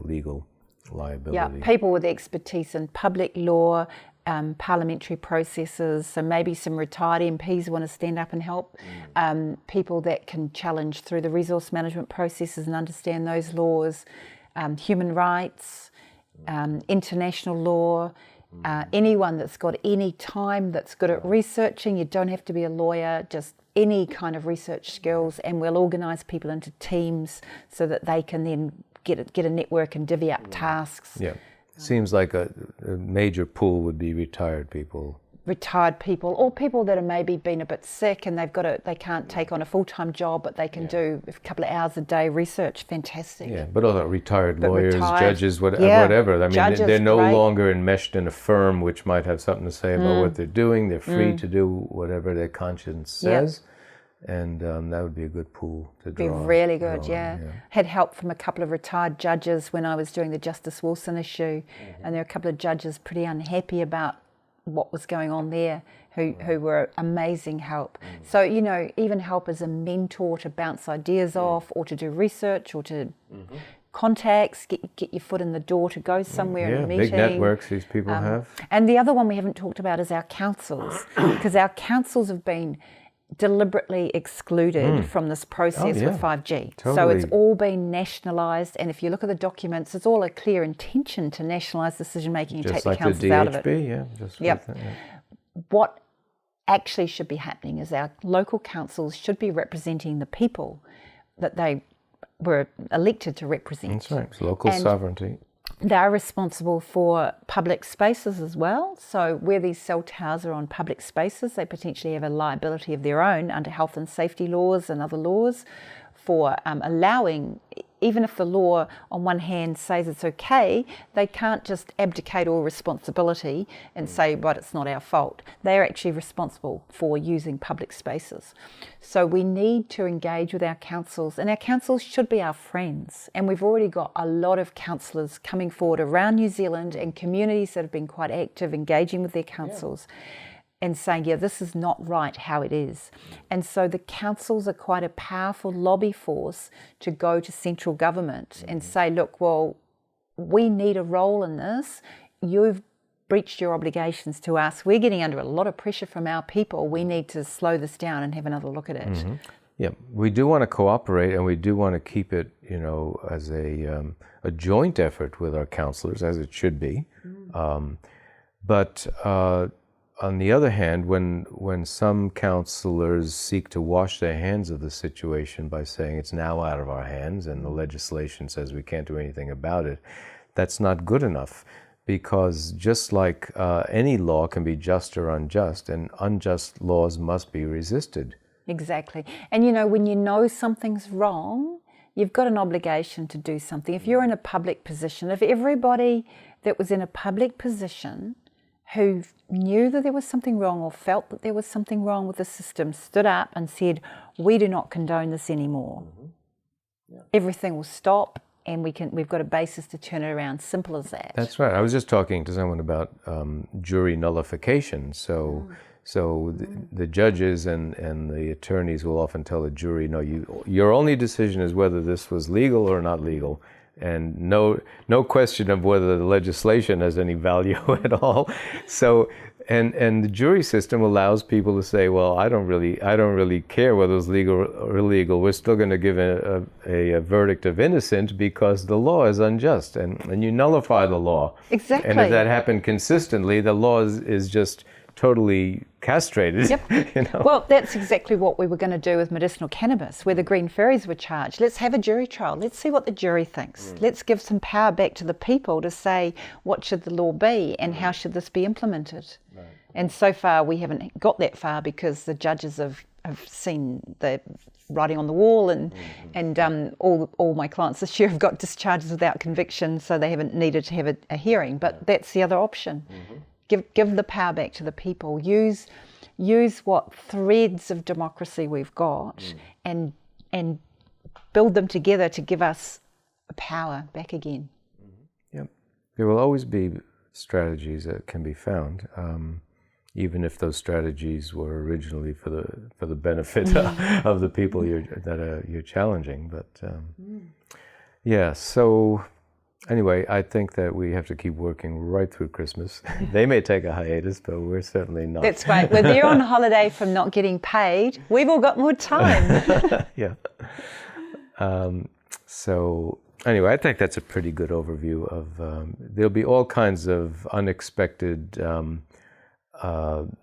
legal liability. Yeah, people with expertise in public law, parliamentary processes, so maybe some retired MPs want to stand up and help, people that can challenge through the resource management processes and understand those laws, human rights, international law, anyone that's got any time, that's good at researching. You don't have to be a lawyer, just any kind of research skills, and we'll organise people into teams so that they can then get a network and divvy up tasks. Yeah, seems like a major pool would be retired people. Retired people, or people that have maybe been a bit sick and they can't take on a full-time job, but they can do a couple of hours a day research. Fantastic. Yeah, but also retired lawyers, judges, whatever. I mean, judges, they're no longer enmeshed in a firm which might have something to say about what they're doing. They're free to do whatever their conscience says. And that would be a good pool to draw. Be really good, yeah. Had help from a couple of retired judges when I was doing the Justice Wilson issue, and there were a couple of judges pretty unhappy about what was going on there, who were amazing help. So, you know, even help as a mentor to bounce ideas off, or to do research, or to contacts, get your foot in the door to go somewhere in a meeting. Big networks these people have. And the other one we haven't talked about is our councils, because our councils have been deliberately excluded from this process with 5G. Totally. So it's all been nationalised, and if you look at the documents, it's all a clear intention to nationalise decision-making and take the councils out of it. Just like that, What actually should be happening is our local councils should be representing the people that they were elected to represent. That's right, it's local sovereignty. They're responsible for public spaces as well. So where these cell towers are on public spaces, they potentially have a liability of their own under health and safety laws and other laws for allowing, even if the law on one hand says it's okay, they can't just abdicate all responsibility and say, but it's not our fault. They're actually responsible for using public spaces. So we need to engage with our councils, and our councils should be our friends. And we've already got a lot of councillors coming forward around New Zealand, and communities that have been quite active engaging with their councils. And saying, yeah, this is not right how it is. And so the councils are quite a powerful lobby force to go to central government and say, look, well, we need a role in this. You've breached your obligations to us. We're getting under a lot of pressure from our people. We need to slow this down and have another look at it. Yeah, we do want to cooperate, and we do want to keep it, you know, as a joint effort with our councillors, as it should be. But on the other hand, when some councillors seek to wash their hands of the situation by saying it's now out of our hands and the legislation says we can't do anything about it, that's not good enough, because just like any law can be just or unjust, and unjust laws must be resisted. Exactly. And you know, when you know something's wrong, you've got an obligation to do something. If you're in a public position, if everybody that was in a public position who knew that there was something wrong or felt that there was something wrong with the system stood up and said, we do not condone this anymore, everything will stop, and we've got a basis to turn it around. Simple as that. That's right. I was just talking to someone about jury nullification. So the judges and the attorneys will often tell the jury, no, your only decision is whether this was legal or not legal, and no question of whether the legislation has any value at all. So and the jury system allows people to say, well, I don't really care whether it's legal or illegal. We're still going to give a verdict of innocent because the law is unjust, and you nullify the law. Exactly. And if that happened consistently, the law is just totally castrated. Yep. You know? Well, that's exactly what we were going to do with medicinal cannabis, where the green fairies were charged. Let's have a jury trial. Let's see what the jury thinks. Let's give some power back to the people to say what should the law be and how should this be implemented. Right. And so far we haven't got that far because the judges have seen the writing on the wall, and all my clients this year have got discharges without conviction, so they haven't needed to have a hearing. But that's the other option. Give the power back to the people. Use what threads of democracy we've got, and build them together to give us power back again. Yep. There will always be strategies that can be found, even if those strategies were originally for the benefit of the people you're challenging. But yeah, so. Anyway, I think that we have to keep working right through Christmas. They may take a hiatus, but we're certainly not. That's right. When they're on holiday from not getting paid, we've all got more time. Yeah. So anyway, I think that's a pretty good overview of, there'll be all kinds of unexpected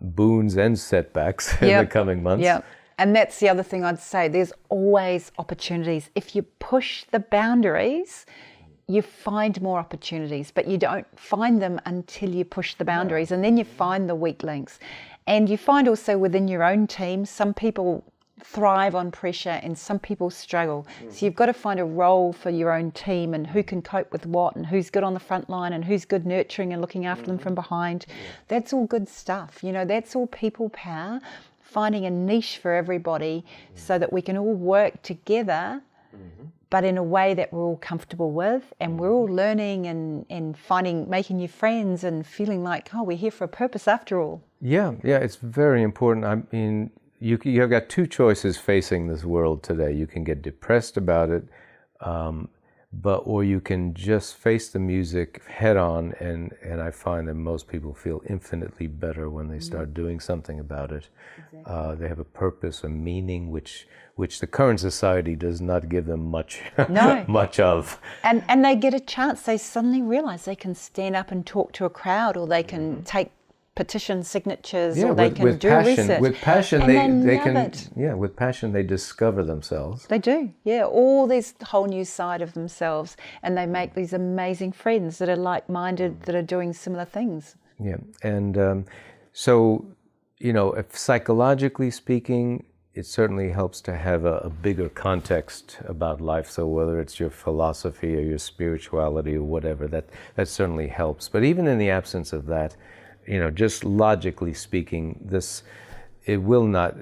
boons and setbacks in the coming months. Yeah. And that's the other thing I'd say. There's always opportunities. If you push the boundaries, you find more opportunities, but you don't find them until you push the boundaries, and then you find the weak links. And you find also within your own team, some people thrive on pressure and some people struggle. So you've got to find a role for your own team, and who can cope with what, and who's good on the front line, and who's good nurturing and looking after them from behind. That's all good stuff. You know, that's all people power, finding a niche for everybody so that we can all work together, but in a way that we're all comfortable with, and we're all learning and making new friends and feeling like, oh, we're here for a purpose after all. Yeah, it's very important. I mean, you've got two choices facing this world today. You can get depressed about it, or you can just face the music head on, and I find that most people feel infinitely better when they start doing something about it. Exactly. They have a purpose, a meaning, which the current society does not give them much of. And they get a chance. They suddenly realize they can stand up and talk to a crowd, or they can take petition signatures, or they can do research. With passion, and they can. Yeah, with passion, they discover themselves. They do. Yeah, all this whole new side of themselves, and they make these amazing friends that are like-minded, that are doing similar things. Yeah, and so, you know, if psychologically speaking, it certainly helps to have a bigger context about life. So whether it's your philosophy or your spirituality or whatever, that certainly helps. But even in the absence of that, you know, just logically speaking, they will not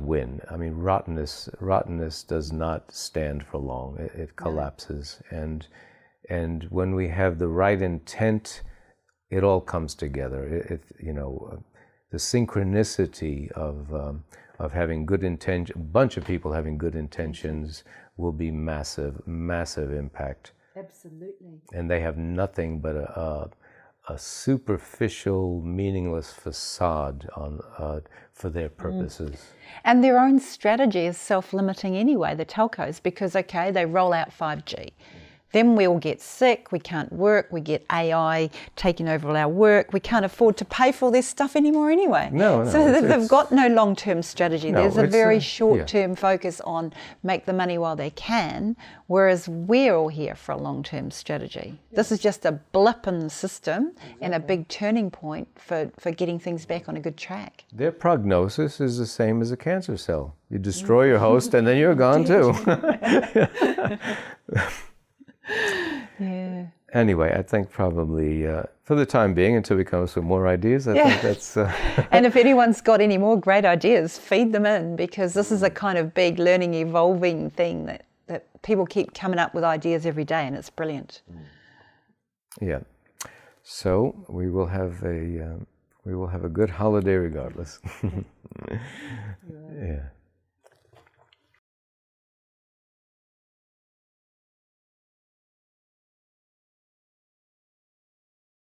win. I mean, rottenness does not stand for long. It collapses. And when we have the right intent, it all comes together. The synchronicity of having good intention, a bunch of people having good intentions will be massive impact. Absolutely. And they have nothing but a superficial, meaningless facade for their purposes. And their own strategy is self-limiting anyway, the telcos, because, okay, they roll out 5G. then we all get sick, we can't work, we get AI taking over all our work, we can't afford to pay for all this stuff anymore anyway. No, so they've it's got no long-term strategy. No, There's a very yeah. short-term focus on make the money while they can, whereas we're all here for a long-term strategy. This is just a blip in the system and a big turning point for getting things back on a good track. Their prognosis is the same as a cancer cell. You destroy your host and then you're gone too. Yeah. Anyway, I think probably for the time being, until we come up with more ideas, I think that's... And if anyone's got any more great ideas, feed them in, because this is a kind of big learning, evolving thing that people keep coming up with ideas every day, and it's brilliant. Yeah. So we will have a good holiday regardless. Yeah.